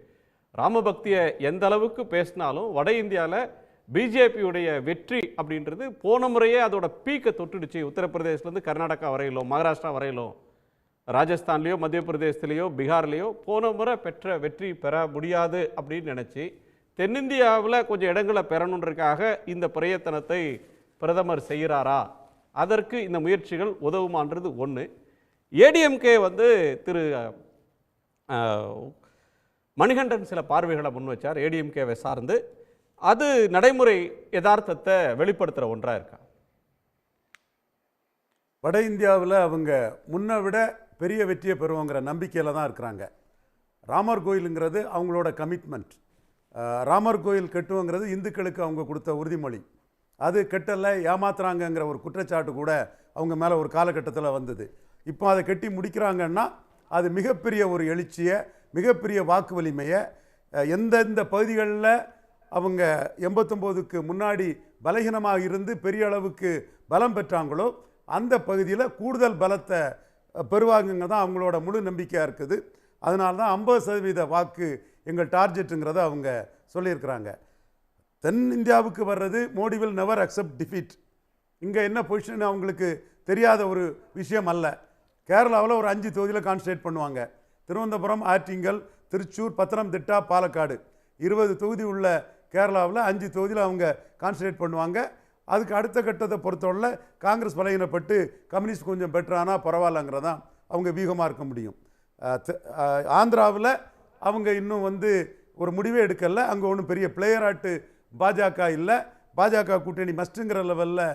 ராமபக்தியை எந்த அளவுக்கு பேசினாலும் வட இந்தியாவில் பிஜேபியுடைய வெற்றி அப்படின்றது போன முறையே அதோட பீக்கை தொட்டுடுச்சு. உத்தரப்பிரதேசிலேருந்து கர்நாடகா வரையிலோ, மகாராஷ்டிரா வரையிலோ, ராஜஸ்தான்லேயோ, மத்திய பிரதேசத்துலேயோ, பீகார்லேயோ போன முறை பெற்ற வெற்றி பெற முடியாது அப்படின்னு நினச்சி தென்னிந்தியாவில் கொஞ்சம் இடங்களை பெறணுன்றதுக்காக இந்த பிரயத்தனத்தை பிரதமர் செய்கிறாரா? அதற்கு இந்த முயற்சிகள் உதவுமான்றது ஒன்று. ஏடிஎம்கே வந்து திரு மணிகண்டன் சில பார்வைகளை முன் வச்சார் ஏடிஎம்கேவை சார்ந்து. அது நடைமுறை யதார்த்தத்தை வெளிப்படுத்துகிற ஒன்றாக இருக்கா? வட இந்தியாவில் அவங்க முன்னை விட பெரிய வெற்றியை பெறுவோங்கிற நம்பிக்கையில் தான் இருக்கிறாங்க. ராமர் கோயிலுங்கிறது அவங்களோட கமிட்மெண்ட். ராமர் கோயில் கட்டுவோங்கிறது இந்துக்களுக்கு அவங்க கொடுத்த உறுதிமொழி. அது கட்டலை, ஏமாத்துறாங்கங்கிற ஒரு குற்றச்சாட்டு கூட அவங்க மேலே ஒரு காலகட்டத்தில் வந்தது. இப்போ அதை கட்டி முடிக்கிறாங்கன்னா அது மிகப்பெரிய ஒரு எழுச்சியை, மிகப்பெரிய வாக்கு வலிமையை, எந்தெந்த பகுதிகளில் அவங்க 89க்கு முன்னாடி பலகீனமாக இருந்து பெரிய அளவுக்கு பலம் பெற்றாங்களோ அந்த பகுதியில் கூடுதல் பலத்தை பெறுவாங்க தான் அவங்களோட முழு நம்பிக்கையாக இருக்குது. அதனால தான் 50% வாக்கு எங்கள் டார்கெட்டுங்கிறத அவங்க சொல்லியிருக்கிறாங்க. தென் இந்தியாவுக்கு வர்றது Modi will never accept defeat. இங்கே என்ன பொசிஷன் அவங்களுக்கு தெரியாத ஒரு விஷயம் அல்ல. கேரளாவில் ஒரு 5 தொகுதியில் கான்சன்ட்ரேட் பண்ணுவாங்க. திருவனந்தபுரம், ஆற்றிங்கல், திருச்சூர், பத்தனம்திட்டா, பாலக்காடு 20 தொகுதி உள்ள கேரளாவில் 5 தொகுதியில் அவங்க கான்சன்ட்ரேட் பண்ணுவாங்க. அதுக்கு அடுத்த கட்டத்தை பொறுத்தவரை காங்கிரஸ் பலகீனப்பட்டு கம்யூனிஸ்ட் கொஞ்சம் பெட்டரானா பரவாயில்லங்கிறதான் அவங்க வீகமாக இருக்க முடியும். ஆந்திராவில் அவங்க இன்னும் வந்து ஒரு முடிவே எடுக்கலை. அங்கே ஒன்றும் பெரிய பிளேயராட்டு பாஜக இல்லை. பாஜக கூட்டணி மஸ்ட்டுங்கிற லெவலில்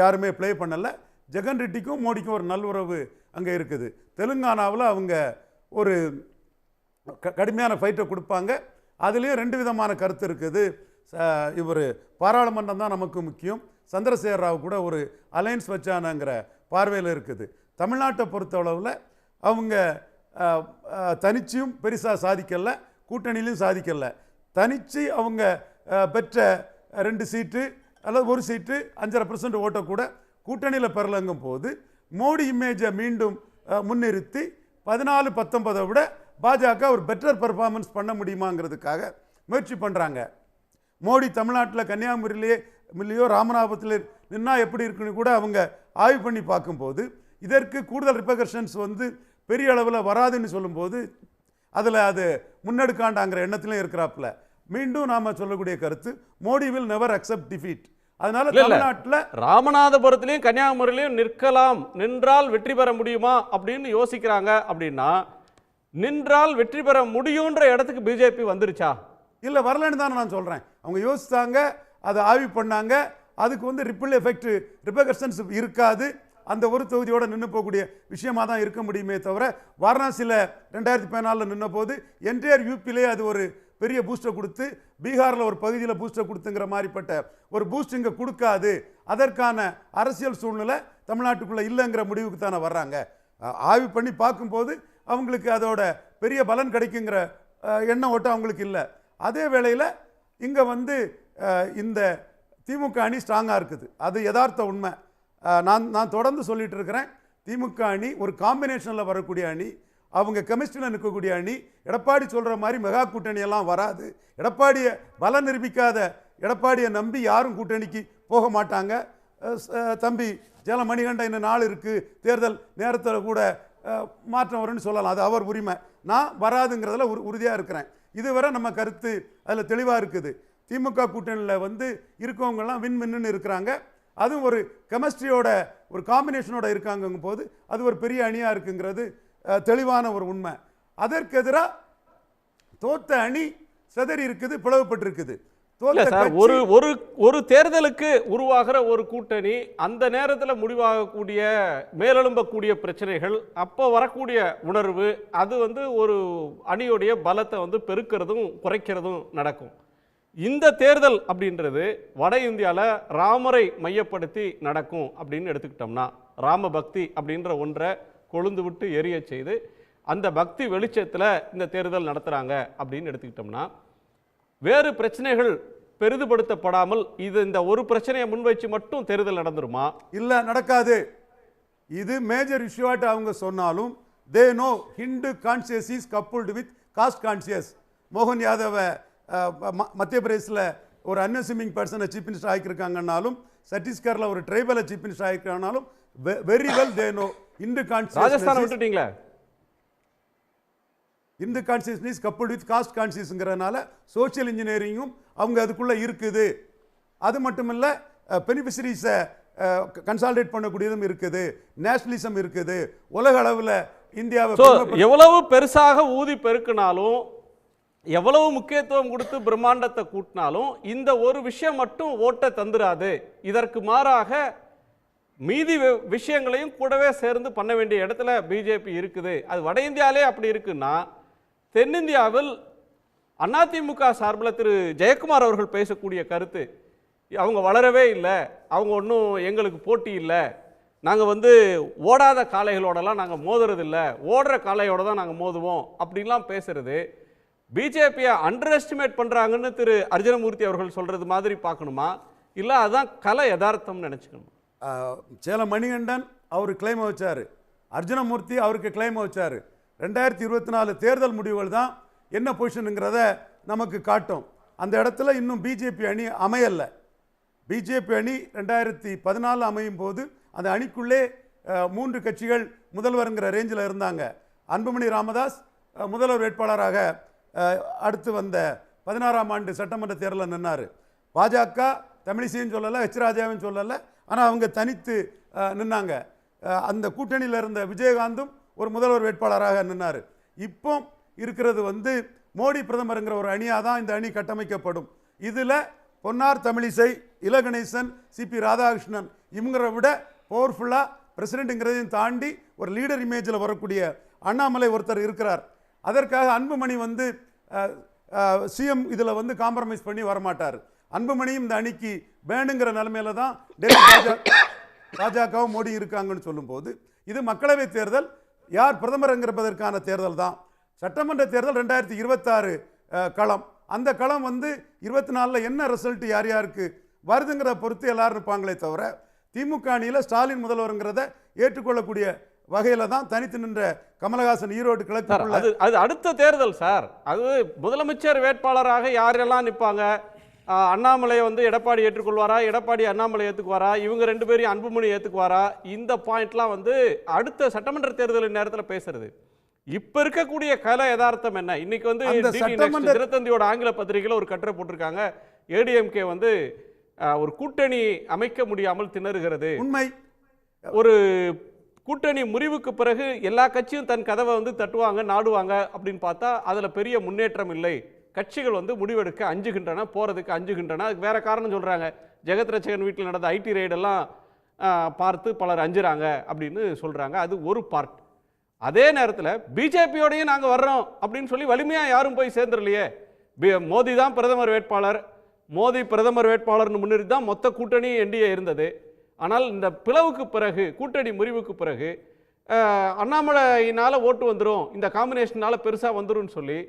யாருமே ப்ளே பண்ணலை. ஜெகன் ரெட்டிக்கும் மோடிக்கும் ஒரு நல்லுறவு அங்கே இருக்குது. தெலுங்கானாவில் அவங்க ஒரு கடுமையான ஃபைட்டை கொடுப்பாங்க. அதுலேயும் 2 விதமான கருத்து இருக்குது. இவர் பாராளுமன்றம் தான் நமக்கு முக்கியம், சந்திரசேகர ராவ் கூட ஒரு அலையன்ஸ் வச்சானங்கிற பார்வையில் இருக்குது. தமிழ்நாட்டை பொறுத்தளவில் அவங்க தனிச்சியும் பெருசாக சாதிக்கலை, கூட்டணியிலையும் சாதிக்கலை. தனித்து அவங்க பெற்ற 2 சீட்டு அல்லது 1 சீட்டு 5.5% ஓட்டை கூட கூட்டணியில் பெறலங்கும் போது மோடி இமேஜை மீண்டும் முன்னிறுத்தி 14-19 விட பாஜக ஒரு பெட்டர் பெர்ஃபார்மன்ஸ் பண்ண முடியுமாங்கிறதுக்காக முயற்சி பண்ணுறாங்க. மோடி தமிழ்நாட்டில் கன்னியாகுமரியிலேயோ ராமநாதபுரத்தில் நின்னா எப்படி இருக்குன்னு கூட அவங்க ஆய்வு பண்ணி பார்க்கும்போது இதற்கு கூடுதல் ரிப்பர்கஷன்ஸ் வந்து பெரிய அளவில் வராதுன்னு சொல்லும்போது அதில் அது முன்னெடுக்காண்டாங்கிற எண்ணத்திலும் இருக்கிறாப்புல. மீண்டும் நாம சொல்லக்கூடிய கருத்து Modi will never accept defeat. அதனால இல்ல, இல்ல. தமிழ்நாட்டில் ராமநாதபுரத்திலையும் கன்னியாகுமரியிலையும் நிற்கலாம், நின்றால் வெற்றி பெற முடியுமா அப்படின்னு யோசிக்கிறாங்க. அப்படின்னா நின்றால் வெற்றி பெற முடியுன்ற இடத்துக்கு பிஜேபி வந்துருச்சா? இல்லை, வரலன்னு தானே நான் சொல்கிறேன். அவங்க யோசித்தாங்க, அதை ஆய்வு பண்ணாங்க, அதுக்கு வந்து ரிப்பிள் எஃபெக்ட் ரிபர்கஷன்ஸ் இருக்காது. அந்த ஒரு தொகுதியோடு நின்று போகக்கூடிய விஷயமாக தான் இருக்க முடியுமே தவிர, வாரணாசியில் 2014 நின்ன போது என்டையர் யூபியிலே அது ஒரு பெரிய பூஸ்டை கொடுத்து, பீகாரில் ஒரு பகுதியில் பூஸ்டை கொடுத்துங்கிற மாதிரிப்பட்ட ஒரு பூஸ்ட் இங்கே கொடுக்காது. அதற்கான அரசியல் சூழ்நிலை தமிழ்நாட்டுக்குள்ளே இல்லைங்கிற முடிவுக்கு தானே வர்றாங்க. ஆய்வு பண்ணி பார்க்கும்போது அவங்களுக்கு அதோட பெரிய பலன் கிடைக்குங்கிற எண்ணம் ஓட்டம் அவங்களுக்கு இல்லை. அதே வேளையில் இங்கே வந்து இந்த திமுக அணி ஸ்ட்ராங்காக இருக்குது, அது யதார்த்த உண்மை. நான் தொடர்ந்து சொல்லிட்டு இருக்கிறேன், திமுக அணி ஒரு காம்பினேஷனில் வரக்கூடிய அணி, அவங்க கெமிஸ்ட்ரியில் நிற்கக்கூடிய அணி. எடப்பாடி சொல்கிற மாதிரி மெகா கூட்டணியெல்லாம் வராது. எடப்பாடியை பலம் நிரூபிக்காத எடப்பாடியை நம்பி யாரும் கூட்டணிக்கு போக மாட்டாங்க. தம்பி ஜெயலலிதா இன்னும் நாள் இருக்குது, தேர்தல் நேரத்தில் கூட மாற்றம் வரும்னு சொல்லலாம், அது அவர் உரிமை. நான் வராதுங்கிறதுல உறுதியாக இருக்கிறேன். இதுவரை நம்ம கருத்து அதில் தெளிவாக இருக்குது. திமுக கூட்டணியில் வந்து இருக்கவங்கெல்லாம் வின்னு இருக்கிறாங்க, அதுவும் ஒரு கெமிஸ்ட்ரியோட ஒரு காம்பினேஷனோட இருக்காங்கும் போது அது ஒரு பெரிய அணியாக இருக்குங்கிறது தெளிவான ஒரு உண்மை. அதற்கு எதிராக தோத்த அணி சிதறி இருக்குது, பிளவுபட்டிருக்குது. ஒரு தேர்தலுக்கு உருவாகிற ஒரு கூட்டணி, அந்த நேரத்தில் முடிவாகக்கூடிய மேலெழும்பக்கூடிய பிரச்சனைகள், அப்போ வரக்கூடிய உணர்வு, அது வந்து ஒரு அணியுடைய பலத்தை வந்து பெருக்கிறதும் குறைக்கிறதும் நடக்கும். இந்த தேர்தல் அப்படின்றது வட இந்தியாவில் ராமரை மையப்படுத்தி நடக்கும் அப்படின்னு எடுத்துக்கிட்டோம்னா, ராம பக்தி அப்படின்ற ஒன்றை கொழுந்து விட்டு எரிய செய்து அந்த பக்தி வெளிச்சத்தில் இந்த தேர்தல் நடத்துகிறாங்க அப்படின்னு எடுத்துக்கிட்டோம்னா, வேறு பிரச்சனைகள் பெரிதுபடுத்தப்படாமல் இந்த ஒரு பிரச்சனையை முன்வைச்சு மட்டும் தேர்தல் நடந்துருமா? இல்லை, நடக்காது. இது மேஜர் இஷ்யூவாட்டு அவங்க சொன்னாலும் they know Hindu conscious is coupled with cost conscious. மோகன் யாதவை மத்திய பிரதேசில் ஒரு அன்அசூமிங் பர்சனை சீஃப் மினிஸ்டர் ஆகியிருக்காங்கன்னாலும், சத்தீஸ்கரில் ஒரு ட்ரைபலை சீஃப் மினிஸ்டர் ஆகிருக்காங்கனாலும் very well they know Hindu conscious. Rajasthan விட்டுட்டீங்களா? Hindu consciousness coupled with caste கான்சியஸ்ங்கிறதுனால சோஷியல் இன்ஜினியரிங்கும் அவங்க அதுக்குள்ளே இருக்குது. அது மட்டும் இல்லை, பெனிஃபிஷரிஸை கன்சால்டேட் பண்ணக்கூடியதும் இருக்குது, நேஷனலிசம் இருக்குது. உலக அளவில் இந்தியாவை எவ்வளவு பெருசாக ஊதி பெருக்கினாலும், எவ்வளவு முக்கியத்துவம் கொடுத்து பிரம்மாண்டத்தை கூட்டினாலும், இந்த ஒரு விஷயம் மட்டும் ஓட்ட தந்துராது. இதற்கு மாறாக மீதி விஷயங்களையும் கூடவே சேர்ந்து பண்ண வேண்டிய இடத்துல பிஜேபி இருக்குது. அது வட இந்தியாவிலே அப்படி இருக்குன்னா, தென்னிந்தியாவில் அதிமுக சார்பில் திரு ஜெயக்குமார் அவர்கள் பேசக்கூடிய கருத்து, அவங்க வளரவே இல்லை, அவங்க ஒன்றும் எங்களுக்கு போட்டி இல்லை, நாங்கள் வந்து ஓடாத காளைகளோடலாம் நாங்கள் மோதுறதில்லை, ஓடுற காளையோட தான் நாங்கள் மோதுவோம் அப்படின்லாம் பேசுறது பிஜேபியை அண்டர் எஸ்டிமேட் பண்ணுறாங்கன்னு திரு அர்ஜுனமூர்த்தி அவர்கள் சொல்கிறது மாதிரி பார்க்கணுமா, இல்லை அதுதான் கலை யதார்த்தம்னு நினச்சிக்கணுமா? சேலம் மணிகண்டன் அவர் கிளைமை வச்சார், அர்ஜுனமூர்த்தி அவருக்கு கிளைமை வச்சார். 2024 தேர்தல் முடிவுகள் தான் என்ன பொசிஷனுங்கிறத நமக்கு காட்டும். அந்த இடத்துல இன்னும் பிஜேபி அணி அமையலை. பிஜேபி அணி 2014 அமையும் போது அந்த அணிக்குள்ளே 3 கட்சிகள் முதல்வருங்கிற ரேஞ்சில் இருந்தாங்க. அன்புமணி ராமதாஸ் முதல்வர் வேட்பாளராக அடுத்து வந்த 16ஆம் ஆண்டு சட்டமன்ற தேர்தலில் நின்னார். பாஜக தமிழிசையும் சொல்லலை, ஹெச் ராஜாவும் சொல்லலை, ஆனால் அவங்க தனித்து நின்னாங்க. அந்த கூட்டணியில் இருந்த விஜயகாந்தும் ஒரு முதல்வர் வேட்பாளராக நின்னார். இப்போ இருக்கிறது வந்து மோடி பிரதமருங்கிற ஒரு அணியாக தான் இந்த அணி கட்டமைக்கப்படும். இதில் பொன்னார் தமிழிசை, இலகணேசன், சிபி ராதாகிருஷ்ணன் இவங்களை விட பவர்ஃபுல்லாக பிரசிடென்ட்டுங்கிறதையும் தாண்டி ஒரு லீடர் இமேஜில் வரக்கூடிய அண்ணாமலை ஒருத்தர் இருக்கிறார். அதற்காக அன்புமணி வந்து சிஎம் இதில் வந்து காம்ப்ரமைஸ் பண்ணி வரமாட்டார். அன்புமணியும் இந்த அணிக்கு வேணுங்கிற நிலைமையில தான் டெல்லி பாஜகவும் மோடி இருக்காங்கன்னு சொல்லும்போது, இது மக்களவை தேர்தல், யார் பிரதமருங்கிறதற்கான தேர்தல் தான். சட்டமன்ற தேர்தல் 2026 களம். அந்த களம் வந்து 24 என்ன ரிசல்ட் யார் யாருக்கு வருதுங்கிறத பொறுத்து எல்லாரும் இருப்பாங்களே தவிர, திமுக அணியில் ஸ்டாலின் முதல்வருங்கிறத ஏற்றுக்கொள்ளக்கூடிய வகையில் தான் தனித்து நின்ற கமலஹாசன் ஈரோடு கிழக்கு. அது அடுத்த தேர்தல் சார். அது முதலமைச்சர் வேட்பாளராக யாரெல்லாம் நிற்பாங்க, அண்ணாமலையை வந்து எடப்பாடி ஏற்றுக்கொள்வாரா, எடப்பாடி அண்ணாமலை ஏற்றுக்குவாரா, இவங்க 2 பேரையும் அன்புமணி ஏற்றுக்குவாரா, இந்த பாயிண்ட்லாம் வந்து அடுத்த சட்டமன்ற தேர்தலின் நேரத்தில் பேசுறது. இப்ப இருக்கக்கூடிய கல யதார்த்தம் என்ன? இன்னைக்கு வந்து அந்த DD சட்டமன்ற Next தினத்தந்தியோட ஆங்கில பத்திரிகையில் ஒரு கட்டுரை போட்டிருக்காங்க. ADMK வந்து ஒரு கூட்டணி அமைக்க முடியாமல் திணறுகிறது. உண்மை. ஒரு கூட்டணி முறிவுக்கு பிறகு எல்லா கட்சியும் தன் கதவை வந்து தட்டுவாங்க, நாடுவாங்க அப்படின்னு பார்த்தா அதுல பெரிய முன்னேற்றம் இல்லை. கட்சிகள் வந்து முடிவெடுக்க அஞ்சுகின்றன, போறதுக்கு அஞ்சுகின்றன. அதுக்கு வேற காரணம் சொல்றாங்க. ஜெகத் ரட்சகன் வீட்டில் நடந்த IT ரெய்டெல்லாம் பார்த்து பலர் அஞ்சுறாங்க அப்படின்னு சொல்றாங்க. அது ஒரு பார்ட். அதே நேரத்தில் பிஜேபியோடையும் நாங்கள் வர்றோம் அப்படின்னு சொல்லி வலிமையாக யாரும் போய் சேர்ந்துடலையே. மோடி தான் பிரதமர் வேட்பாளர், மோடி பிரதமர் வேட்பாளர்னு முன்னிறுத்தி தான் மொத்த கூட்டணி NDA இருந்தது. ஆனால் இந்த பிளவுக்கு பிறகு, கூட்டணி முறிவுக்கு பிறகு அண்ணாமலையினால் ஓட்டு வந்துடும், இந்த காம்பினேஷனால் பெருசாக வந்துடும் சொல்லி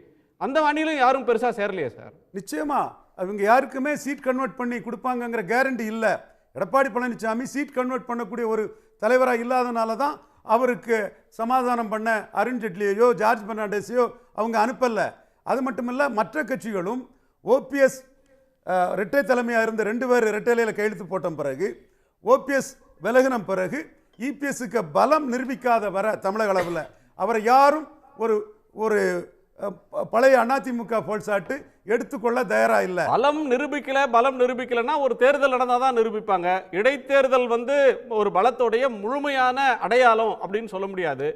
அந்த அணியிலும் யாரும் பெருசாக சேரலையே சார். நிச்சயமா அவங்க யாருக்குமே சீட் கன்வெர்ட் பண்ணி கொடுப்பாங்கங்கிற கேரண்டி இல்லை. எடப்பாடி பழனிசாமி சீட் கன்வெர்ட் பண்ணக்கூடிய ஒரு தலைவராக இல்லாதனால தான் அவருக்கு சமாதானம் பண்ண அருண் ஜெட்லியையோ ஜார்ஜ் பெர்னாண்டஸையோ அவங்க அனுப்பலை. அது மட்டும் இல்லை, மற்ற கட்சிகளும் OPS இரட்டை தலைமையாக இருந்த 2 பேர் இரட்டைலையில் கையெழுத்து போட்ட பிறகு, OPS விலகின பிறகு EPSக்கு பலம் நிரூபிக்காத வர தமிழக அளவில் அவரை யாரும் ஒரு ஒரு பழைய அதிமுக போல்சாட்டு எடுத்துக்கொள்ள தயாரா இல்லை. பலம் நிரூபிக்கலன்னா ஒரு தேர்தல் நடந்தால் தான் நிரூபிப்பாங்க. இடைத்தேர்தல் வந்து ஒரு பலத்தோடைய முழுமையான அடையாளம் அப்படின்னு சொல்ல முடியாது.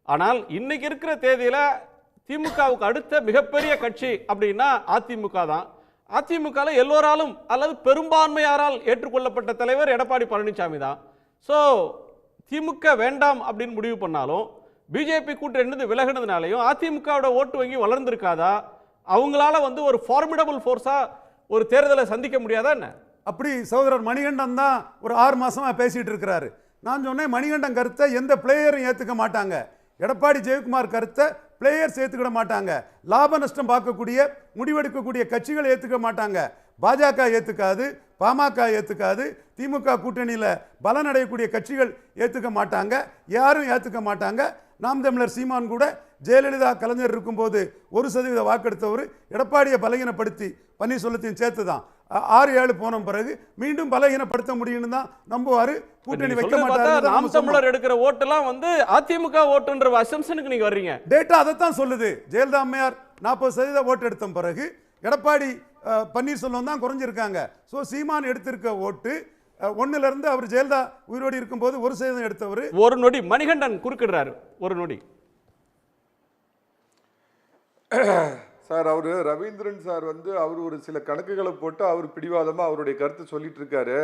ஆனால் இன்னைக்கு இருக்கிற தேதியில் திமுகவுக்கு அடுத்த மிகப்பெரிய கட்சி அப்படின்னா அதிமுக தான். அதிமுகவில் எல்லோராலும் அல்லது பெரும்பான்மையாரால் ஏற்றுக்கொள்ளப்பட்ட தலைவர் எடப்பாடி பழனிசாமி தான். ஸோ திமுக வேண்டாம் அப்படின்னு முடிவு பண்ணாலும் பிஜேபி கூட்டணி விலகினதுனாலையும் அதிமுகவோட ஓட்டு வங்கி வளர்ந்துருக்காதா? அவங்களால வந்து ஒரு ஃபார்மிடபிள் ஃபோர்ஸா ஒரு தேர்தலை சந்திக்க முடியாதா என்ன? அப்படி சகோதரர் மணிகண்டன் தான் ஒரு 6 மாசமா பேசிட்டு இருக்கிறாரு. நான் சொன்னேன், மணிகண்டன் கருத்தை எந்த பிளேயரும் ஏற்றுக்க மாட்டாங்க. எடப்பாடி ஜெயக்குமார் கருத்தை பிளேயர்ஸ் ஏற்றுக்கிட மாட்டாங்க. லாப நஷ்டம் பார்க்கக்கூடிய முடிவெடுக்கக்கூடிய கட்சிகள் ஏற்றுக்க மாட்டாங்க. பாஜக ஏற்றுக்காது, பாமக ஏற்றுக்காது, திமுக கூட்டணியில் பலனடையக்கூடிய கட்சிகள் ஏற்றுக்க மாட்டாங்க, யாரும் ஏற்றுக்க மாட்டாங்க. நாம் தமிழர் சீமான் கூட ஜெயலலிதா கலைஞர் இருக்கும்போது 1% வாக்கெடுத்தவர் எடப்பாடியை பலகீனப்படுத்தி பன்னீர்செல்வத்தையும் சேர்த்து தான் 6-7 போன பிறகு மீண்டும் பலகீனப்படுத்த முடியும்னு தான் நம்புவாரு. கூட்டணி வைக்க மாட்டாரு. நாம் தமிழர் எடுக்கிற ஓட்டெல்லாம் வந்து அதிமுக ஓட்டுன்ற அசம்ஷனுக்கு நீங்க வர்றீங்க. டேட்டா அதைத்தான் சொல்லுது. ஜெயலலிதா அம்மையார் 40% ஓட்டு எடுத்த பிறகு எடப்பாடி பன்னீர்செல்வம் தான் குறைஞ்சிருக்காங்க. ஸோ சீமான் எடுத்திருக்க ஓட்டு 1ல இருந்து அவர் ஜெயலலிதா உயிரோடு இருக்கும்போது 1% எடுத்தவர். ஒரு நொடி மணிகண்டன் குறுக்கிடுறாரு. ஒரு நொடி சார். அவர் ரவீந்திரன் சார் வந்து அவர் ஒரு சில கணக்குகளை போட்டு அவர் பிடிவாதமாக அவருடைய கருத்து சொல்லிட்டு இருக்காரு.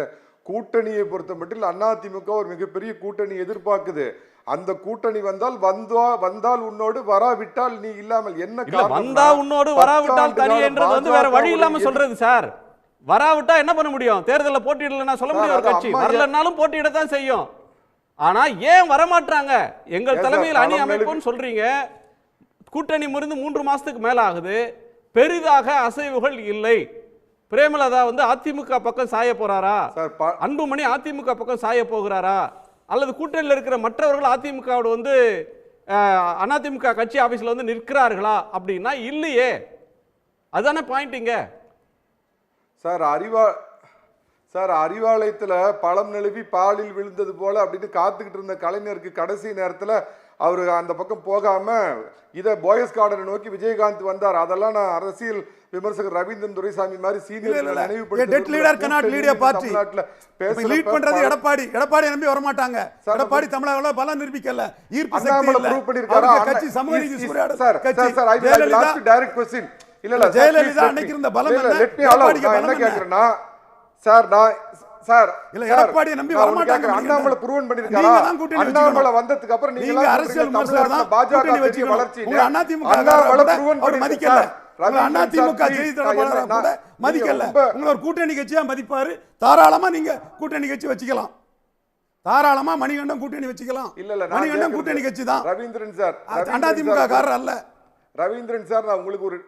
கூட்டணியை பொறுத்த மட்டும் அதிமுக ஒரு மிகப்பெரிய கூட்டணி எதிர்பார்க்குது. அந்த கூட்டணி வந்தால் உன்னோடு, வராவிட்டால் நீ இல்லாமல். என்ன வந்தா உன்னோடு, வராவிட்டால் தனி என்றது வந்து வேற வழி இல்லாம சொல்றது சார். வராவிட்டா என்ன பண்ண முடியும்? தேர்தலில் போட்டியிடலன்னா சொல்ல முடியும். ஒரு கட்சி வரலன்னாலும் போட்டியிடத்தான் செய்யும். ஆனா ஏன் வரமாட்டாங்க? எங்கள் தலைமையில் அணி அமைப்புன்னு சொல்றீங்க. கூட்டணி முறிந்து 3 மாசத்துக்கு மேல ஆகுது. பெரிதாக அசைவுகள் இல்லை. பிரேமலதா வந்து அதிமுக பக்கம் சாய போறாரா? அன்புமணி அதிமுக பக்கம் சாய போகிறாரா? அல்லது கூட்டணியில் இருக்கிற மற்றவர்கள் அதிமுகவோட வந்து அதிமுக கட்சி ஆபீஸ்ல வந்து நிற்கிறார்களா அப்படின்னா இல்லையே. அதுதானே பாயிண்டிங்க சார். அறிவாலயத்தில் பழம் நழுவி பாலில் விழுந்தது போல அப்படின்னு காத்துக்கிட்டு இருந்த கலைஞருக்கு கடைசி நேரத்தில் அவர் அந்த பக்கம் போகாம இதை பாய்ஸ் கார்டனை நோக்கி விஜயகாந்த் வந்தார். அதெல்லாம் நான் அரசியல் விமர்சகர் ரவீந்திரன் துரைசாமி மாதிரி சீனியர் எடப்பாடி நம்பி வர மாட்டாங்க. எடப்பாடி தமிழக பலம் நிரூபிக்கல. ஜெயலலிதா அன்னைக்கு இருந்த பலம் என்ன கேட்கிறேன்னா சார், நான் சார் எடப்பாடி நம்பி வர மாட்டாங்க. அண்ணாமலை ப்ரூவ் பண்ணிருக்காரா? அண்ணாமலை வந்ததுக்கு அப்புறம் நீங்க அரசியல் விமர்சகர் தான் பாஜக கட்சி வளர்ச்சி அதிமுக மதிக்கல. அதிமுக செய்தி தொடர்பாளர் கூட மதிக்கல. உங்களை ஒரு கூட்டணி கட்சியா மதிப்பாரு. தாராளமா நீங்க கூட்டணி கட்சி வச்சுக்கலாம். தாராளமா மணிகண்டன் கூட்டணி வச்சுக்கலாம். மணிகண்டன் கூட்டணி கட்சி தான். ரவீந்திரன் சார் அதிமுக காரர் அல்ல. ரவீந்திரன் சார், நான் உங்களுக்கு ஒரு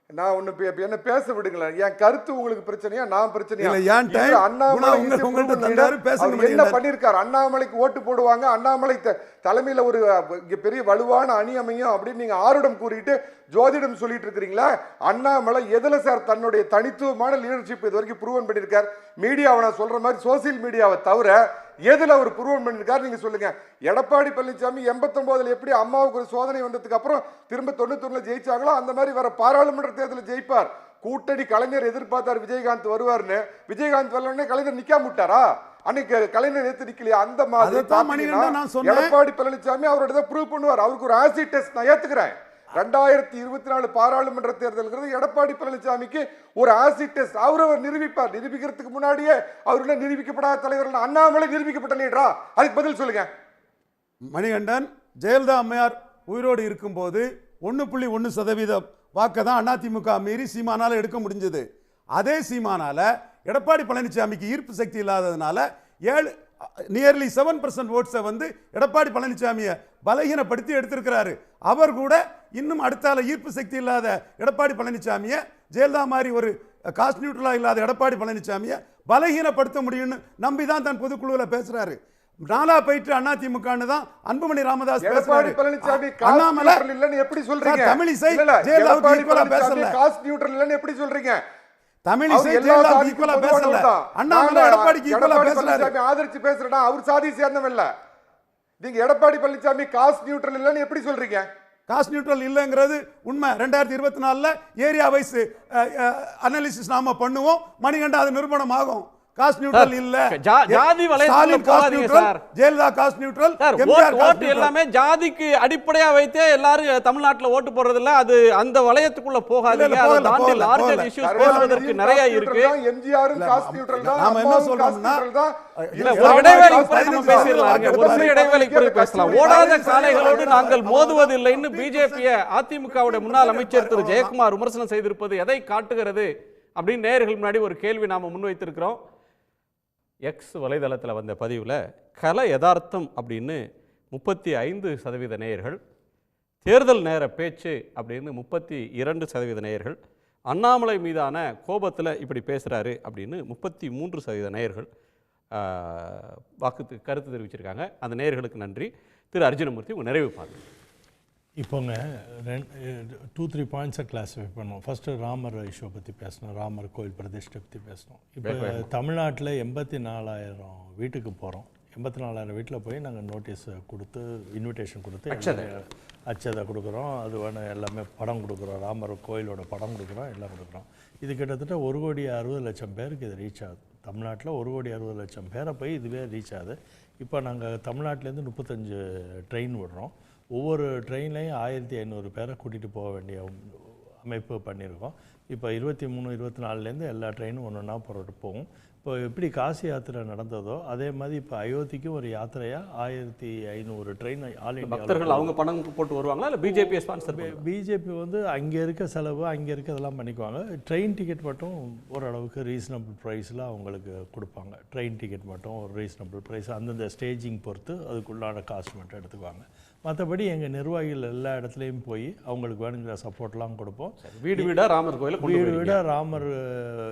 நான் ஒண்ணு என்ன பேச விடுங்களேன். என் கருத்து உங்களுக்கு பிரச்சனையா நான் பிரச்சனையா? என்ன பண்ணிருக்காரு? அண்ணாமலைக்கு ஓட்டு போடுவாங்க, அண்ணாமலை தலைமையில ஒரு பெரிய வலுவான அணி அமையும் அப்படின்னு நீங்க ஆருடம் கூறிட்டு ஜோதிடம் சொல்லிட்டு இருக்கிறீங்களா? அண்ணாமலை எதுல சார் தன்னுடைய தனித்துவமான லீடர்ஷிப் இது வரைக்கும் ப்ரூவன் பண்ணிருக்கார்? மீடியாவை நான் சொல்ற மாதிரி சோசியல் மீடியாவை தவிர எதுல அவர் ப்ரூவ் பண்ணிருக்காரு நீங்க சொல்லுங்க. எடப்பாடி பழனிசாமி 89 எப்படி அம்மாவுக்கு ஒரு சோதனை வந்ததுக்கு அப்புறம் திரும்ப 91 ஜெயிச்சாங்களோ அந்த மாதிரி வர பாராளுமன்ற தேர்தலில் ஜெயிப்பார். கூட்டணி கலைஞர் எதிர்பார்த்தார் விஜயகாந்த் வருவார்னு, விஜயகாந்த் வரலன்னு கலைஞர் நிக்காம விட்டாரா? அன்னைக்கு கலைஞர் எடுத்து நிக்கலையா? அந்த மாதிரி எடப்பாடி பழனிசாமி அவரோட ப்ரூவ் பண்ணுவார். அவருக்கு ஒரு ஆசிட் டெஸ்ட் நான் ஏத்துக்கிறேன். 2024 பாராளுமன்ற தேர்தல் எடப்பாடி பழனிசாமிக்கு ஒரு ஆசிட் டெஸ்ட் அவர் நிரூபிப்பார். நிரூபிக்கிறதுக்கு முன்னாடியே அவர் நிரூபிக்கப்படாத தலைவர் அண்ணாமலை நிரூபிக்கப்பட்ட லீடரா? அதுக்கு பதில் சொல்லுங்க. மணிகண்டன், ஜெயலலிதா அம்மையார் உயிரோடு இருக்கும்போது 1.1% வாக்கை தான் அதிமுக மீறி சீமானால எடுக்க முடிஞ்சது. அதே சீமானால எடப்பாடி பழனிசாமிக்கு ஈர்ப்பு சக்தி இல்லாததுனால நியர்லி 7% ஓட்ஸை வந்து எடப்பாடி பழனிசாமியை பலகீனப்படுத்தி எடுத்திருக்கிறாரு. அவர் கூட இன்னும் அடுத்தால ஈர்ப்பு சக்தி இல்லாத எடப்பாடி பழனிசாமியை, ஜெயலலிதா மாதிரி ஒரு காஸ்ட் நியூட்ரலா இல்லாத எடப்பாடி பழனிசாமியை பலகீனப்படுத்த முடியும்னு நம்பி தான் தன் பொதுக்குழுவில் பேசுறாரு. நாலா போயிட்டு அதிமுகன்னு தான் அன்புமணி ராமதாஸ் பேசுறாரு. அண்ணாமலை எப்படி சொல்றீங்க? தமிழிசை ஜெயலலிதாவுக்கு ஈக்குவலா பேசல. காஸ்ட் நியூட்ரல் இல்லன்னு எப்படி சொல்றீங்க? தமிழிசை ஜெயலலிதாவுக்கு ஈக்குவலா பேசல. அண்ணாமலை எடப்பாடிக்கு ஈக்குவலா பேசுறாரு. ஆதரிச்சு பேசுறடா, அவர் சாதி சேர்ந்தவன் இல்ல. நீங்க எடப்பாடி பழனிசாமி காஸ்ட் நியூட்ரல் இல்லன்னு எப்படி சொல்றீங்க? காஸ்ட் நியூட்ரல் இல்லைங்கிறது உண்மை. 2024 ஏரியா வைஸ் அனாலிசிஸ் நாம பண்ணுவோம். மணிகண்டன் அது நிரூபணம் ஆகும். காஸ்ட் நியூட்ரல் இல்ல. ஜாதி வலைத்தளத்துல போகாதீங்க சார். Jayalalithaa cost neutral. ஓட்டு எல்லாமே ஜாதிக்கு அடிப்படையா வைத்தே எல்லாரும் தமிழ்நாட்டுல ஓட்டு போறது இல்ல. அது அந்த வளையத்துக்குள்ள போகாதீங்க. அதை தாண்டி லார்ஜர் இஷ்யூஸ் பேசுவதற்கு நிறைய இருக்கு. எம்ஜிஆர் காஸ்ட் நியூட்ரல் தான். நாம என்ன சொல்றோம்னா ஒரு இடைவேளைக்கு பிறகு நம்ம பேசிடலாம். ஒரு இடைவேளைக்கு பிறகு பேசலாம். ஓடாத சாலைகளோடு நாங்கள் மோதுவதில்லைன்னு பிஜேபியை அதிமுகவுடைய முன்னாள் அமைச்சர் திரு ஜெயக்குமார் விமர்சனம் செய்திருப்பது எதை காட்டுகிறது அப்படின்னு நேயர்கள் முன்னாடி ஒரு கேள்வி நாம முன்வைத்திருக்கிறோம். எக்ஸ் வலைதளத்தில் வந்த பதிவில் கல யதார்த்தம் அப்படின்னு 35% நேயர்கள், தேர்தல் நேர பேச்சு அப்படின்னு 32% நேயர்கள், அண்ணாமலை மீதான கோபத்தில் இப்படி பேசுகிறாரு அப்படின்னு 33% நேயர்கள் கருத்து தெரிவிச்சிருக்காங்க. அந்த நேயர்களுக்கு நன்றி. திரு அர்ஜுனமூர்த்தி, உங்கள் நிறைவு பாருங்கள். இப்போங்க 2-3 பாயிண்ட்ஸை கிளாஸிஃபை பண்ணுவோம். ஃபஸ்ட்டு ராமர் இஷ்யூ பற்றி பேசணும், ராமர் கோயில் பிரதிஷ்டை பற்றி பேசணும். இப்போ தமிழ்நாட்டில் 84,000 வீட்டுக்கு போகிறோம். 84,000 வீட்டில் போய் நாங்கள் நோட்டீஸ் கொடுத்து, இன்விடேஷன் கொடுத்து, அச்சதை கொடுக்குறோம். அது வேணும் எல்லாமே படம் கொடுக்குறோம், ராமர் கோயிலோட படம் கொடுக்குறோம், எல்லாம் கொடுக்குறோம். இது கிட்டத்தட்ட 1,60,00,000 பேருக்கு இது ரீச் ஆகுது. தமிழ்நாட்டில் 1,60,00,000 பேரை போய் இதுவே ரீச் ஆகுது. இப்போ நாங்கள் தமிழ்நாட்டிலேருந்து 35 ட்ரெயின் விடுறோம். ஒவ்வொரு ட்ரெயின்லையும் 1,500 பேரை கூட்டிகிட்டு போக வேண்டிய அமைப்பு பண்ணியிருக்கோம். இப்போ 23-24 எல்லா ட்ரெயினும் ஒன்று புறப்பட்டு போகும். இப்போ எப்படி காசி யாத்திரை நடந்ததோ அதே மாதிரி இப்போ அயோத்திக்கும் ஒரு யாத்திரையாக 1,500 ட்ரெயின் ஆல் இண்டியா பக்தர்கள் அவங்க பணம் போட்டு வருவாங்களா இல்லை பிஜேபி ஸ்பான்சர்? பிஜேபி வந்து அங்கே இருக்க செலவு அங்கே இருக்க இதெல்லாம் பண்ணிக்குவாங்க. ட்ரெயின் டிக்கெட் மட்டும் ஓரளவுக்கு ரீசனபிள் ப்ரைஸில் அவங்களுக்கு கொடுப்பாங்க. ட்ரெயின் டிக்கெட் மட்டும் ஒரு ரீசனபிள் ப்ரைஸ் அந்தந்த ஸ்டேஜிங் பொறுத்து அதுக்குள்ளான காஸ்ட் மட்டும் எடுத்துக்குவாங்க. மற்றபடி எங்கள் நிர்வாகிகள் எல்லா இடத்துலையும் போய் அவங்களுக்கு வேணுங்கிற சப்போர்ட்லாம் கொடுப்போம். வீடு வீடாக ராமர் கோயில் வீடு வீடாக ராமர்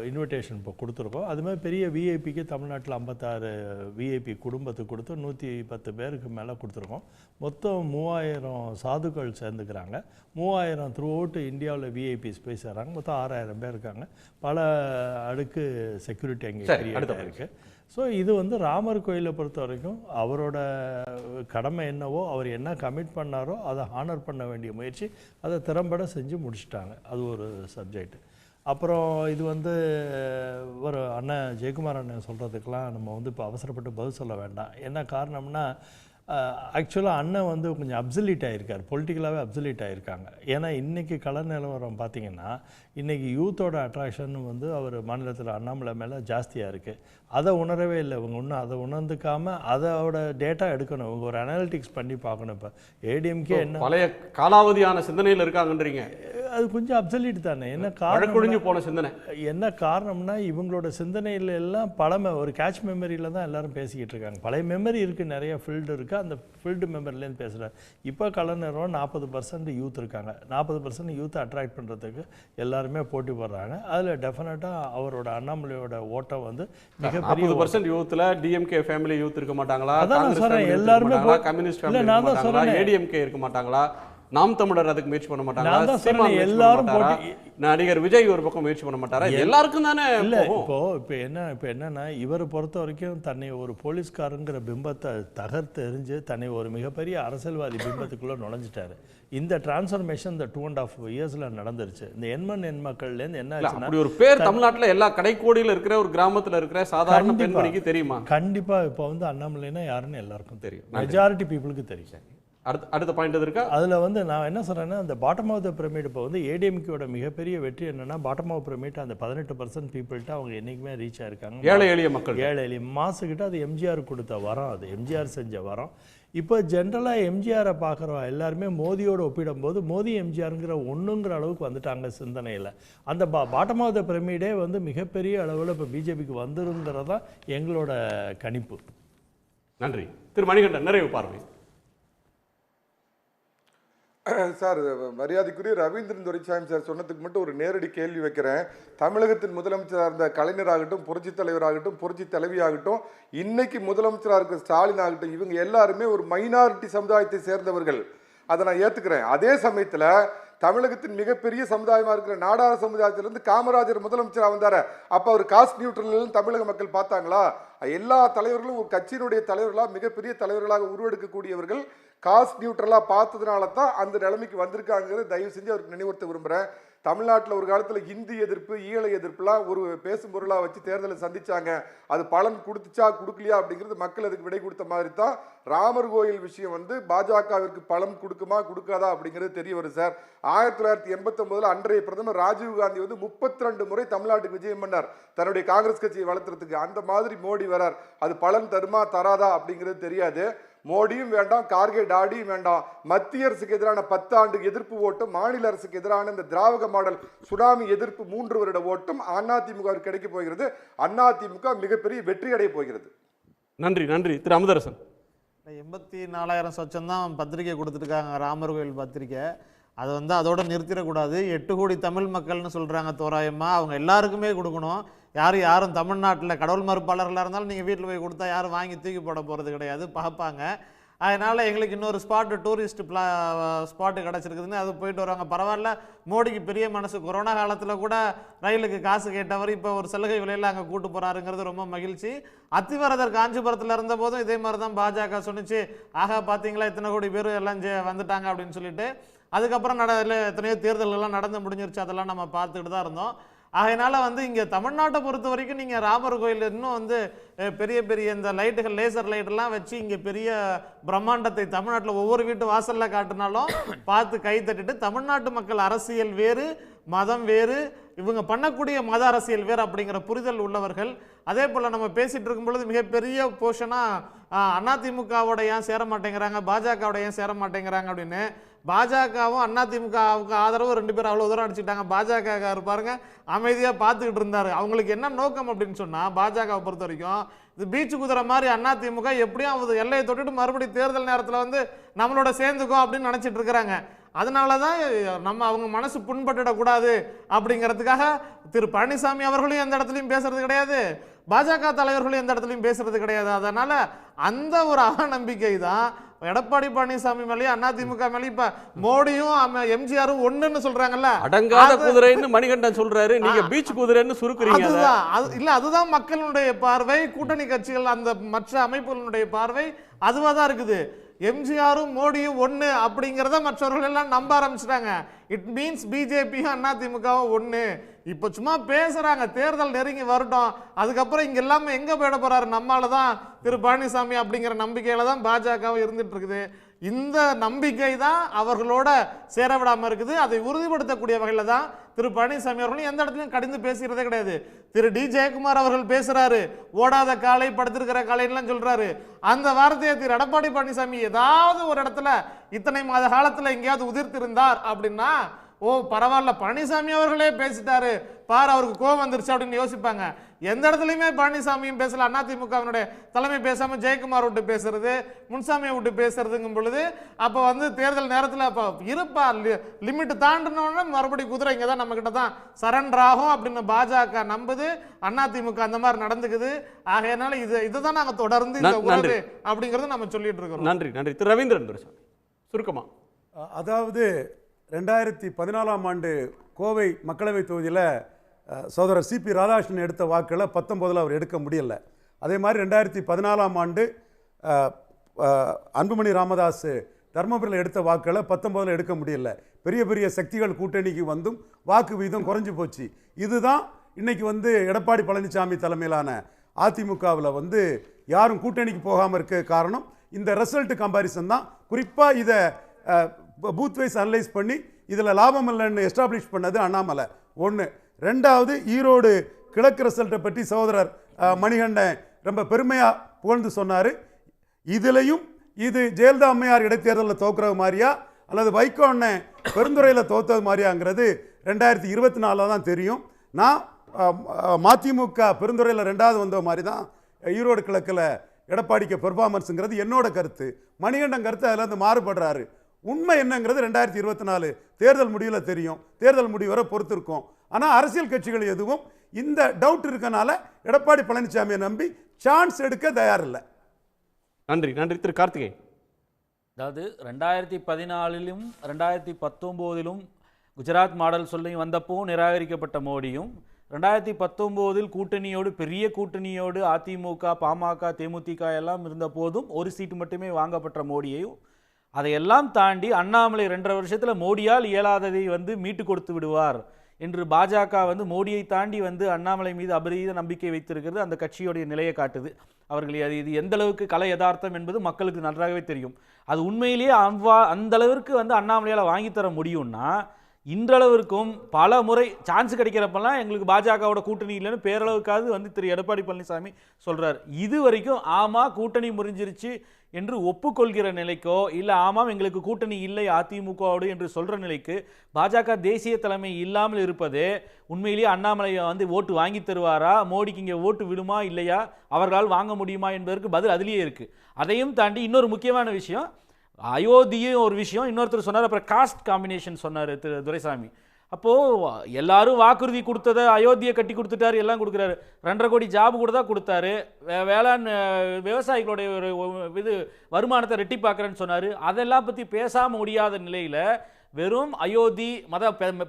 இன்விடேஷன் இப்போ கொடுத்துருக்கோம். அதுமாதிரி பெரிய விஐபிக்கு தமிழ்நாட்டில் 56 விஐபி குடும்பத்துக்கு கொடுத்து 110 பேருக்கு மேலே கொடுத்துருக்கோம். மொத்தம் 3000 சாதுக்கள் சேர்ந்துக்கிறாங்க. 3000 த்ரூ அவுட் இந்தியாவில் விஐபிஸ் போய் சேர்றாங்க. மொத்தம் 6,000 பேர் இருக்காங்க. பல அடுக்கு செக்யூரிட்டி அங்கே கிரியேட் இருக்குது. ஸோ இது வந்து ராமர் கோயிலை பொறுத்த வரைக்கும் அவரோட கடமை என்னவோ, அவர் என்ன கமிட் பண்ணாரோ அதை ஹானர் பண்ண வேண்டிய முயற்சி அதை திறம்பட செஞ்சு முடிச்சுட்டாங்க. அது ஒரு சப்ஜெக்ட். அப்புறம் இது வந்து ஒரு அண்ணன் ஜெயக்குமார் அண்ணன் சொல்கிறதுக்கெலாம் நம்ம வந்து இப்போ அவசரப்பட்டு பதில் சொல்ல வேண்டாம். என்ன காரணம்னா ஆக்சுவலாக அண்ணன் வந்து கொஞ்சம் அப்சல்யூட் ஆகியிருக்கார், பொலிட்டிக்கலாகவே அப்சல்யூட் ஆகியிருக்காங்க. ஏன்னா இன்றைக்கி கள நிலவரம் பார்த்திங்கன்னா இன்றைக்கி யூத்தோட அட்ராக்ஷன் வந்து அவர் மாநிலத்தில் அண்ணாமலை மேலே ஜாஸ்தியாக இருக்குது. அதை உணரவே இல்லை இவங்க. இன்னும் அதை உணர்ந்துக்காமல் அதோட டேட்டா எடுக்கணும். இவங்க ஒரு அனாலிட்டிக்ஸ் பண்ணி பார்க்கணும். இப்போ ஏடிஎம்கே என்ன பழைய காலாவதியான சிந்தனையில் இருக்காங்கன்றீங்க. அது கொஞ்சம் அப்சல்யூட் தானே. என்ன காரணம் போன சிந்தனை என்ன காரணம்னா இவங்களோட சிந்தனையில் எல்லாம் பழமை ஒரு கேட்ச் மெமரியில் தான் எல்லாரும் பேசிக்கிட்டு இருக்காங்க. பழைய மெமரி இருக்குது, நிறைய ஃபீல்டு இருக்குது. அந்த ஃபீல்டு மெமரிலேருந்து பேசுகிறார். இப்போ கலைஞரும் 40% யூத் இருக்காங்க. 40% யூத்தை அட்ராக்ட் பண்ணுறதுக்கு எல்லாருமே போட்டி போடுறாங்க. அதில் டெஃபினட்டாக அவரோட அண்ணாமலையோட ஓட்டம் வந்து மிகப்பெரிய 40% யூத்தில் டிஎம்கே ஃபேமிலி யூத் இருக்க மாட்டாங்களா? அதான் நான் சொல்கிறேன். எல்லாருமே கம்யூனிஸ்ட் ஃபேமிலி இருக்க மாட்டாங்களா? ஏடிஎம்கே இருக்க மாட்டாங்களா? நாம் தமிழர் அதுக்கு முயற்சி பண்ண நான் மாட்டாங்க, தான் சீமான் சொன்னேன், முயற்சி பண்ண எல்லாரும் மாட்டாரா? போட்டி- நடிகர் விஜய் ஒரு பக்கம் முயற்சி பண்ண மாட்டாரா? இது எல்லாருக்கும் தானே இல்ல போகும். இப்போ என்னன்னா இவரை பொறுத்த வரைக்கும் தன்னை ஒரு போலீஸ்காரங்கிற பிம்பத்தை தகர்த்து எறிஞ்சு தன்னை ஒரு மிகப்பெரிய அரசியல்வாதி பிம்பத்துக்குள்ள நுழைஞ்சிட்டாரு. இந்த டிரான்ஸ்ஃபர்மேஷன் இந்த 2.5 இயர்ஸ்ல நடந்துருச்சு. இந்த எண் மக்கள்லேருந்து என்ன ஆச்சுன்னா, அப்படி ஒரு பேர் தமிழ்நாட்டுல எல்லா கடைக்கோடியில இருக்கிற ஒரு கிராமத்துல இருக்கிற சாதாரண பெண்மணிக்கு தெரியுமா? கண்டிப்பா இப்போ வந்து அண்ணாமலைனா யாருன்னு எல்லாருக்கும் தெரியும், மெஜாரிட்டி பீப்புளுக்கு தெரியும். அடுத்த பாயிண்ட் இருக்கா? அதில் வந்து நான் என்ன சொல்கிறேன்னா, அந்த பாட்டம் ஆஃப் த பிரமிட் இப்போ வந்து ஏடிஎம்கேயோட மிகப்பெரிய வெற்றி என்னென்னா, பாட்டம் ஆஃப் பிரமிட் அந்த 18% பீப்புள்கிட்ட அவங்க என்றைக்குமே ரீச் ஆயிருக்காங்க. ஏழை எளிய மக்கள், ஏழை எளிய மாசுக்கிட்ட அது எம்ஜிஆர் கொடுத்த வரம், அது எம்ஜிஆர் செஞ்ச வரம். இப்போ ஜென்ரலாக எம்ஜிஆரை பார்க்குறோம் எல்லாருமே மோதியோடு ஒப்பிடும்போது மோதி எம்ஜிஆருங்கிற ஒன்றுங்கிற அளவுக்கு வந்துட்டாங்க சிந்தனையில். அந்த பாட்டம் ஆஃப் த பிரமிடே வந்து மிகப்பெரிய அளவில் இப்போ பிஜேபிக்கு வந்துருங்கிறதான் எங்களோட கணிப்பு. நன்றி. திரு மணிகண்டன், நிறைவு பார்வை. சார், மரியாதைக்குரிய ரவீந்திரன் துரைசாமி சார் சொன்னதுக்கு மட்டும் ஒரு நேரடி கேள்வி வைக்கிறேன். தமிழகத்தின் முதலமைச்சராக இருந்த கலைஞராகட்டும், புரட்சி தலைவராகட்டும், புரட்சி தலைவியாகட்டும், இன்னைக்கு முதலமைச்சராக இருக்கிற ஸ்டாலின் ஆகட்டும், இவங்க எல்லாருமே ஒரு மைனாரிட்டி சமுதாயத்தை சேர்ந்தவர்கள். அதை நான் ஏற்றுக்கிறேன். அதே சமயத்தில் தமிழகத்தின் மிகப்பெரிய சமுதாயமாக இருக்கிற நாடார் சமுதாயத்திலிருந்து காமராஜர் முதலமைச்சராக வந்தார். அப்போ அவர் காஸ்ட் நியூட்ரல் தமிழக மக்கள் பார்த்தாங்களா? எல்லா தலைவர்களும் ஒரு கட்சியினுடைய தலைவர்களாக மிகப்பெரிய தலைவர்களாக உருவெடுக்கக்கூடியவர்கள் காஸ்ட் நியூட்ரலாக பார்த்ததுனால தான் அந்த நிலைமைக்கு வந்திருக்காங்கிறது தயவு செஞ்சு அவருக்கு நினைவுறுத்த விரும்புகிறேன். தமிழ்நாட்டில் ஒரு காலத்தில் ஹிந்தி எதிர்ப்பு, ஈழ எதிர்ப்புலாம் ஒரு பேசும் பொருளாக வச்சு தேர்தலை சந்திச்சாங்க. அது பலன் கொடுத்துச்சா கொடுக்கலையா அப்படிங்கிறது மக்கள் அதுக்கு விடை கொடுத்த மாதிரி தான் ராமர் கோயில் விஷயம் வந்து பாஜகவிற்கு பலன் கொடுக்குமா கொடுக்காதா அப்படிங்கிறது தெரிய வரும் சார். 1989 அன்றைய பிரதமர் ராஜீவ்காந்தி வந்து 32 முறை தமிழ்நாட்டுக்கு விஜயம் பண்ணார் தன்னுடைய காங்கிரஸ் கட்சியை வளர்த்துறதுக்கு. அந்த மாதிரி மோடி வரார். அது பலன் தருமா தராதா அப்படிங்கிறது தெரியாது. மோடியும் வேண்டாம், கார்கே டாடியும் வேண்டாம். மத்திய அரசுக்கு எதிரான 10 ஆண்டு எதிர்ப்பு ஓட்டும், மாநில அரசுக்கு எதிரான இந்த திராவிட மாடல் சுனாமி எதிர்ப்பு 3 வருட ஓட்டும் அதிமுக கிடைக்க போகிறது. அதிமுக மிகப்பெரிய வெற்றி அடைய போகிறது. நன்றி. நன்றி. திரு அமுதரசன். 84,000 சொச்சம் தான் பத்திரிக்கை கொடுத்துருக்காங்க, ராமர் கோயில் பத்திரிக்கை. அது வந்து அதோட நிறுத்திடக்கூடாது. 8 கோடி தமிழ் மக்கள்னு சொல்கிறாங்க தோராயமாக. அவங்க எல்லாருக்குமே கொடுக்கணும். யாரும் தமிழ்நாட்டில் கடவுள் மறுப்பாளர்களாக இருந்தாலும் நீங்கள் வீட்டில் போய் கொடுத்தா யாரும் வாங்கி தூக்கி போட போகிறது கிடையாது, பார்ப்பாங்க. அதனால் எங்களுக்கு இன்னொரு டூரிஸ்ட் ஸ்பாட்டு கிடச்சிருக்குதுன்னு அது போயிட்டு வருவாங்க. பரவாயில்ல, மோடிக்கு பெரிய மனசு. கொரோனா காலத்தில் கூட ரயிலுக்கு காசு கேட்டவர் இப்போ ஒரு சலுகை விலையில் அங்கே கூட்டு போகிறாருங்கிறது ரொம்ப மகிழ்ச்சி. அத்திவரதர் காஞ்சிபுரத்தில் இருந்த போதும் இதே மாதிரி தான் பாஜக சொன்னிச்சு, ஆகா பார்த்தீங்களா இத்தனை கோடி பேர் எல்லாம் வந்துட்டாங்க அப்படின்னு சொல்லிட்டு. அதுக்கப்புறம் எத்தனையோ தேர்தல்கள்லாம் நடந்து முடிஞ்சிருச்சு, அதெல்லாம் நம்ம பார்த்துக்கிட்டு தான் இருந்தோம். அதனால வந்து இங்கே தமிழ்நாட்டை பொறுத்த வரைக்கும் நீங்கள் ராமர் கோயில் இன்னும் வந்து பெரிய பெரிய இந்த லைட்டுகள், லேசர் லைட்டெல்லாம் வச்சு இங்கே பெரிய பிரம்மாண்டத்தை தமிழ்நாட்டில் ஒவ்வொரு வீட்டு வாசலில் காட்டினாலும் பார்த்து கை தட்டிட்டு, தமிழ்நாட்டு மக்கள் அரசியல் வேறு, மதம் வேறு, இவங்க பண்ணக்கூடிய மத அரசியல் வேறு அப்படிங்கிற புரிதல் உள்ளவர்கள். அதே போல் நம்ம பேசிகிட்டு இருக்கும் பொழுது மிகப்பெரிய போர்ஷனாக அதிமுகவோட ஏன் சேர மாட்டேங்கிறாங்க, பாஜகவோட ஏன் சேர மாட்டேங்கிறாங்க அப்படின்னு. பாஜகவும் அதிமுகவுக்கு ஆதரவு 2 பேரும் அவ்வளோ தூரம் அடிச்சுக்கிட்டாங்க. பாஜக பாருங்க அமைதியாக பார்த்துக்கிட்டு இருந்தார். அவங்களுக்கு என்ன நோக்கம் அப்படின்னு சொன்னால், பாஜகவை பொறுத்த வரைக்கும் இது பீச்சு குதிரை மாதிரி அதிமுக எப்படியும் அவங்க எல்லையை தொட்டுட்டு மறுபடியும் தேர்தல் நேரத்தில் வந்து நம்மளோட சேர்ந்துக்கும் அப்படின்னு நினச்சிட்டு இருக்கிறாங்க. அதனால தான் அவங்க மனசு புண்பட்டுடக்கூடாது அப்படிங்கிறதுக்காக திரு பழனிசாமி அவர்களும் எந்த இடத்துலையும் பேசுறது கிடையாது, பாஜக தலைவர்களும் எந்த இடத்துலையும் பேசுறது கிடையாது. அதனால அந்த ஒரு அவநம்பிக்கை தான் எடப்பாடி பழனிசாமி மேலேயும் அதிமுக மேலேயும் இப்ப மோடியும் எம்ஜிஆரும் ஒண்ணுன்னு சொல்றாங்கல்ல, அடங்காத குதிரைன்னு மணிகண்டன் சொல்றாரு, நீங்க பீச் குதிரைன்னு சுருக்குறீங்க. அதுதான் மக்களுடைய பார்வை, கூட்டணி கட்சிகள் அந்த மற்ற அமைப்புகளுடைய பார்வை அதுவா தான் இருக்குது. எம்ஜிஆரும் மோடியும் ஒன்று அப்படிங்கிறத மற்றவர்கள் எல்லாம் நம்ப ஆரம்பிச்சிட்டாங்க. இட் மீன்ஸ் பிஜேபியும் அதிமுகவும் ஒன்று. இப்போ சும்மா பேசுறாங்க, தேர்தல் நெருங்கி வரட்டும், அதுக்கப்புறம் இங்க எல்லாமே எங்க போயிட போறாரு, நம்மால தான் திரு பழனிசாமி அப்படிங்கிற நம்பிக்கையில தான் பாஜகவும் இருந்துட்டு இருக்குது. இந்த நம்பிக்கை தான் அவர்களோட சேர விடாமல் இருக்குது. அதை உறுதிப்படுத்தக்கூடிய வகையில் தான் திரு பழனிசாமி அவர்களும் எந்த இடத்துலையும் கடிந்து பேசுகிறதே கிடையாது. திரு டி ஜெயக்குமார் அவர்கள் பேசுறாரு, ஓடாத காலை படுத்திருக்கிற காலைன்னு சொல்றாரு. அந்த வார்த்தையை திரு எடப்பாடி பழனிசாமி ஏதாவது ஒரு இடத்துல இத்தனை மாத காலத்தில் எங்கேயாவது உதிர்த்திருந்தார் அப்படின்னா, ஓ பரவாயில்ல பழனிசாமி அவர்களே பேசிட்டாரு பாரு, அவருக்கு கோபம் வந்துருச்சு அப்படின்னு யோசிப்பாங்க. எந்த இடத்துலையுமே பழனிசாமியும் பேசல, அதிமுகவினுடைய தலைமை பேசாம ஜெயக்குமார் விட்டு பேசுறது, முன்சாமியை விட்டு பேசுறதுங்கும் பொழுது அப்போ வந்து தேர்தல் நேரத்தில் அப்போ இருப்பா லிமிட் தாண்டினோன்னு மறுபடியும் குதிரை இங்கே தான் நம்ம கிட்ட தான் சரண்டர் ஆகும் அப்படின்னு பாஜக நம்புது, அதிமுக அந்த மாதிரி நடந்துக்குது. ஆகையனால இதுதான் நாங்கள் தொடர்ந்து இந்த உறவு அப்படிங்கறத நம்ம சொல்லிட்டு இருக்கோம். நன்றி. நன்றி. திரு ரவீந்திரன் சுருக்கமா. அதாவது 2014ஆம் ஆண்டு கோவை மக்களவை தொகுதியில் சகோதரர் சிபி ராதாகிருஷ்ணன் எடுத்த வாக்களை 19 அவர் எடுக்க முடியலை. அதே மாதிரி 2014ஆம் ஆண்டு அன்புமணி ராமதாஸ் தர்மபுரியில் எடுத்த வாக்களை 19 எடுக்க முடியல. பெரிய பெரிய சக்திகள் கூட்டணிக்கு வந்தும் வாக்கு வீதம் குறைஞ்சி போச்சு. இதுதான் இன்னைக்கு எடப்பாடி பழனிசாமி தலைமையிலான அதிமுகவில் யாரும் கூட்டணிக்கு போகாமல் இருக்க காரணம் இந்த ரிசல்ட் கம்பாரிசன் தான். குறிப்பாக இதை பூத் வைஸ் அனலைஸ் பண்ணி இதில் லாபம் இல்லைன்னு எஸ்டாப்ளிஷ் பண்ணது அண்ணாமலை ஒன்று. ரெண்டாவது, ஈரோடு கிழக்கு ரிசல்ட்டை பற்றி சகோதரர் மணிகண்டன் ரொம்ப பெருமையாக புகழ்ந்து சொன்னார். இதுலேயும் இது ஜெயலலிதா அம்மையார் இடைத்தேர்தலில் தோக்குறது மாதிரியா அல்லது வைகோ அண்ணன் பெருந்துறையில் தோத்தது மாதிரியாங்கிறது 2024 தான் தெரியும். நான் மதிமுக பெருந்துறையில் 2வது வந்த மாதிரி தான் ஈரோடு கிழக்கில் எடப்பாடிக்கு பெர்ஃபார்மன்ஸுங்கிறது என்னோட கருத்து. மணிகண்டன் கருத்து அதில் மாறுபடுறாரு. உண்மை என்னங்கிறது 2024 தேர்தல் முடிவில் தெரியும். தேர்தல் முடிவு வரை பொறுத்து இருக்கும். ஆனால் அரசியல் கட்சிகள் எதுவும் இந்த டவுட் இருக்கனால எடப்பாடி பழனிசாமியை நம்பி சான்ஸ் எடுக்க தயாரில்லை. நன்றி. நன்றி திரு கார்த்திகேயன். அதாவது 2014லும் 2019லும் குஜராத் மாடல் சொல்லி வந்தப்பவும் நிராகரிக்கப்பட்ட மோடியும் 2019 கூட்டணியோடு பெரிய கூட்டணியோடு அதிமுக பாமக தேமுதிக எல்லாம் இருந்த போதும் ஒரு சீட்டு மட்டுமே வாங்கப்பட்ட மோடியையும் அதையெல்லாம் தாண்டி அண்ணாமலை 2.5 வருஷத்தில் மோடியால் இயலாததை மீட்டு கொடுத்து விடுவார் என்று பாஜக மோடியை தாண்டி அண்ணாமலை மீது அபரீத நம்பிக்கை வைத்திருக்கிறது அந்த கட்சியுடைய நிலையை காட்டுது. அவர்கள் இது எந்த அளவுக்கு கலை யதார்த்தம் என்பது மக்களுக்கு நன்றாகவே தெரியும். அது உண்மையிலேயே அந்த அளவிற்கு அண்ணாமலையால் வாங்கித்தர முடியும்னா இன்றளவிற்கும் பல முறை சான்ஸ் கிடைக்கிறப்பெல்லாம் எங்களுக்கு பாஜகவோட கூட்டணி இல்லைன்னு பேரளவுக்காவது திரு எடப்பாடி பழனிசாமி சொல்கிறார். இது வரைக்கும் ஆமாம் கூட்டணி முறிஞ்சிருச்சு என்று ஒப்புக்கொள்கிற நிலைக்கோ இல்லை ஆமாம் எங்களுக்கு கூட்டணி இல்லை அதிமுகவோடு என்று சொல்கிற நிலைக்கு பாஜக தேசிய தலைமை இல்லாமல் இருப்பதே உண்மையிலேயே அண்ணாமலை ஓட்டு வாங்கி தருவாரா, மோடிக்கு இங்கே ஓட்டு விடுமா இல்லையா, அவர்களால் வாங்க முடியுமா என்பதற்கு பதில் அதிலேயே இருக்குது. அதையும் தாண்டி இன்னொரு முக்கியமான விஷயம், அயோத்தியும் ஒரு விஷயம் இன்னொருத்தர் சொன்னார். அப்புறம் காஸ்ட் காம்பினேஷன் சொன்னார் திரு துரைசாமி. அப்போது எல்லாரும் வாக்குறுதி கொடுத்ததை அயோத்தியை கட்டி கொடுத்துட்டாரு, எல்லாம் கொடுக்குறாரு. 2.5 கோடி ஜாப் கூட தான் கொடுத்தாரு. வேளாண் விவசாயிகளுடைய ஒரு வருமானத்தை ரெட்டிப்பாக்குறேன்னு சொன்னார். அதெல்லாம் பற்றி பேசாமல் முடியாத நிலையில் வெறும் அயோத்தி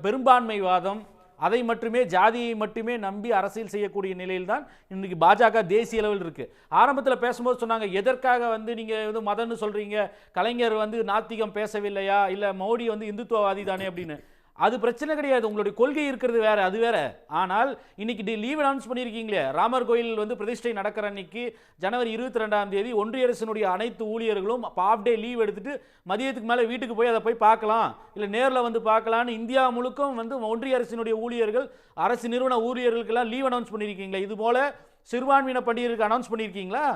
பெரும்பான்மைவாதம் அதை மட்டுமே ஜாதியை மட்டுமே நம்பி அரசியல் செய்யக்கூடிய நிலையில்தான் இன்றைக்கி பாஜக தேசிய அளவில் இருக்குது. ஆரம்பத்தில் பேசும்போது சொன்னாங்க எதற்காக நீங்கள் மதம்னு சொல்கிறீங்க, கலைஞர் நாத்திகம் பேசவில்லையா, இல்லை மோடி இந்துத்துவவாதி தானே அப்படின்னு. அது பிரச்சனை கிடையாது, உங்களுடைய கொள்கை இருக்கிறது வேற, அது வேற. ஆனால் இன்னைக்கு லீவ் அனௌன்ஸ் பண்ணியிருக்கீங்களே, ராமர் கோயில் பிரதிஷ்டை நடக்கிற அன்னைக்கு ஜனவரி 22ஆம் தேதி ஒன்றிய அரசினுடைய அனைத்து ஊழியர்களும் ஹாஃப் டே லீவ் எடுத்துட்டு மதியத்துக்கு மேலே வீட்டுக்கு போய் அதை போய் பார்க்கலாம், இல்லை நேரில் பார்க்கலான்னு இந்தியா முழுக்கும் ஒன்றிய அரசினுடைய ஊழியர்கள் அரசு நிறுவன ஊழியர்களுக்கெல்லாம் லீவ் அனௌன்ஸ் பண்ணியிருக்கீங்களா? இது போல சிறுபான்மையின பண்டிகைக்கு அனௌன்ஸ் பண்ணியிருக்கீங்களா?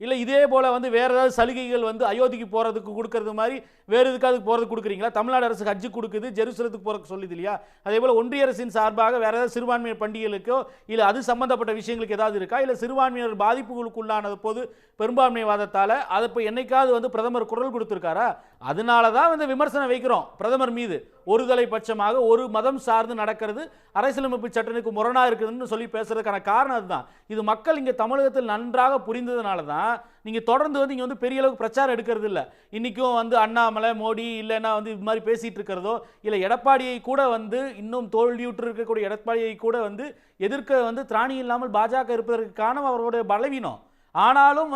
இல்லை இதே போல் வேறு ஏதாவது சலுகைகள் அயோத்திக்கு போகிறதுக்கு கொடுக்கறது மாதிரி வேறு எதுக்காக போகிறதுக்கு கொடுக்குறீங்களா? தமிழ்நாடு அரசு ஹஜ்ஜு கொடுக்குது, ஜெருசலத்துக்கு போகிறதுக்கு சொல்லுது இல்லையா? அதே போல் ஒன்றிய அரசின் சார்பாக வேறு ஏதாவது சிறுபான்மையினர் பண்டிகைகளுக்கோ இல்லை அது சம்மந்தப்பட்ட விஷயங்களுக்கு ஏதாவது இருக்கா? இல்லை சிறுபான்மையினர் பாதிப்புகளுக்குள்ளானது போது பெரும்பான்மைவாதத்தால் அதை இப்போ என்னைக்காவது பிரதமர் குரல் கொடுத்துருக்காரா? அதனால தான் விமர்சனம் வைக்கிறோம் பிரதமர் மீது. ஒரு தலைப்பட்சமாக ஒரு மதம் சார்ந்து நடக்கிறது அரசியலமைப்பு சட்டத்துக்கு முரணாக இருக்குதுன்னு சொல்லி பேசுறதுக்கான காரணம் அதுதான். இது மக்கள் இங்கே தமிழகத்தில் நன்றாக புரிந்ததுனால தான் நீங்கள் தொடர்ந்து இங்கே பெரிய அளவுக்கு பிரச்சாரம் எடுக்கிறது இல்லை. இன்றைக்கும் அண்ணாமலை மோடி இல்லைன்னா இது மாதிரி பேசிகிட்டு இருக்கிறதோ இல்லை எடப்பாடியை கூட இன்னும் தோல்வியுற்று இருக்கக்கூடிய எடப்பாடியை கூட எதிர்க்க திராணி இல்லாமல் பாஜக இருப்பதற்கு காரணம் அவருடைய பலவீனம். ஆனாலும்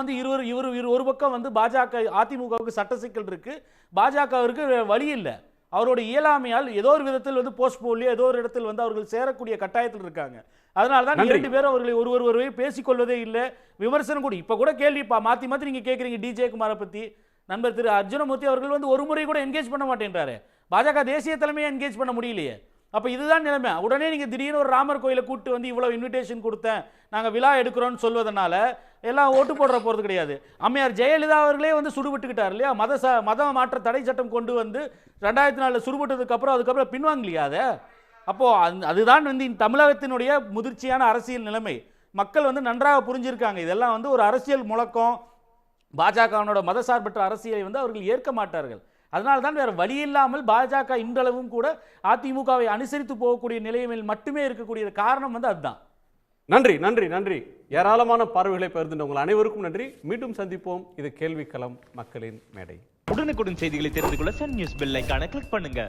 இவர் ஒரு பக்கம் பாஜக அதிமுகவுக்கு சட்ட சிக்கல் இருக்குது, பாஜகவிற்கு வழி இல்லை. அவருடைய இயலாமையால் ஏதோ ஒரு விதத்தில் போஸ்ட்போன்லையோ ஏதோ ஒரு இடத்தில் அவர்கள் சேரக்கூடிய கட்டாயத்தில் இருக்காங்க. அதனால தான் 2 பேரும் அவர்களை ஒருவர் பேசிக்கொள்வதே இல்லை. விமர்சனம் கூட இப்போ கூட கேள்வி மாற்றி மாற்றி நீங்கள் கேட்குறீங்க. டிஜே குமாரை பற்றி நண்பர் திரு அர்ஜுனமூர்த்தி அவர்கள் ஒரு முறை கூட என்கேஜ் பண்ண மாட்டேன்றாரு. பாஜக தேசிய தலைமையை என்கேஜ் பண்ண முடியலையே. அப்போ இதுதான் நிலைமை. உடனே நீங்கள் திடீர்னு ஒரு ராமர் கோயிலை கூப்பிட்டு இவ்வளோ இன்விடேஷன் கொடுத்தேன், நாங்கள் விழா எடுக்கிறோன்னு சொல்வதனால எல்லாம் ஓட்டு போடுற போகிறது கிடையாது. அம்மையார் ஜெயலலிதா அவர்களே சுடுபட்டுக்கிட்டார் இல்லையா? மத மாற்ற தடை சட்டம் கொண்டு 2004 சுடுபட்டதுக்கு அப்புறம் அதுக்கப்புறம் பின்வாங்கலையா அதை? அப்போது அதுதான் தமிழகத்தினுடைய முதிர்ச்சியான அரசியல் நிலைமை. மக்கள் நன்றாக புரிஞ்சிருக்காங்க. இதெல்லாம் ஒரு அரசியல் முழக்கம். பாஜகவினோட மதசார்பற்ற அரசியலை அவர்கள் ஏற்க மாட்டார்கள். அதனால தான் வேறு வழி இல்லாமல் பாஜக இன்றளவும் கூட அதிமுகவை அனுசரித்து போகக்கூடிய நிலைமையில் மட்டுமே இருக்கக்கூடிய காரணம் அதுதான். நன்றி நன்றி நன்றி. ஏராளமான பார்வைகளை பகிர்ந்து உங்கள் அனைவருக்கும் நன்றி. மீண்டும் சந்திப்போம். இது கேள்விக்களம் மக்களின் மேடை. உடனுக்குடன் செய்திகளை தெரிந்து கொள்ள சன் நியூஸ் பெல் ஐகானை கிளிக் பண்ணுங்க.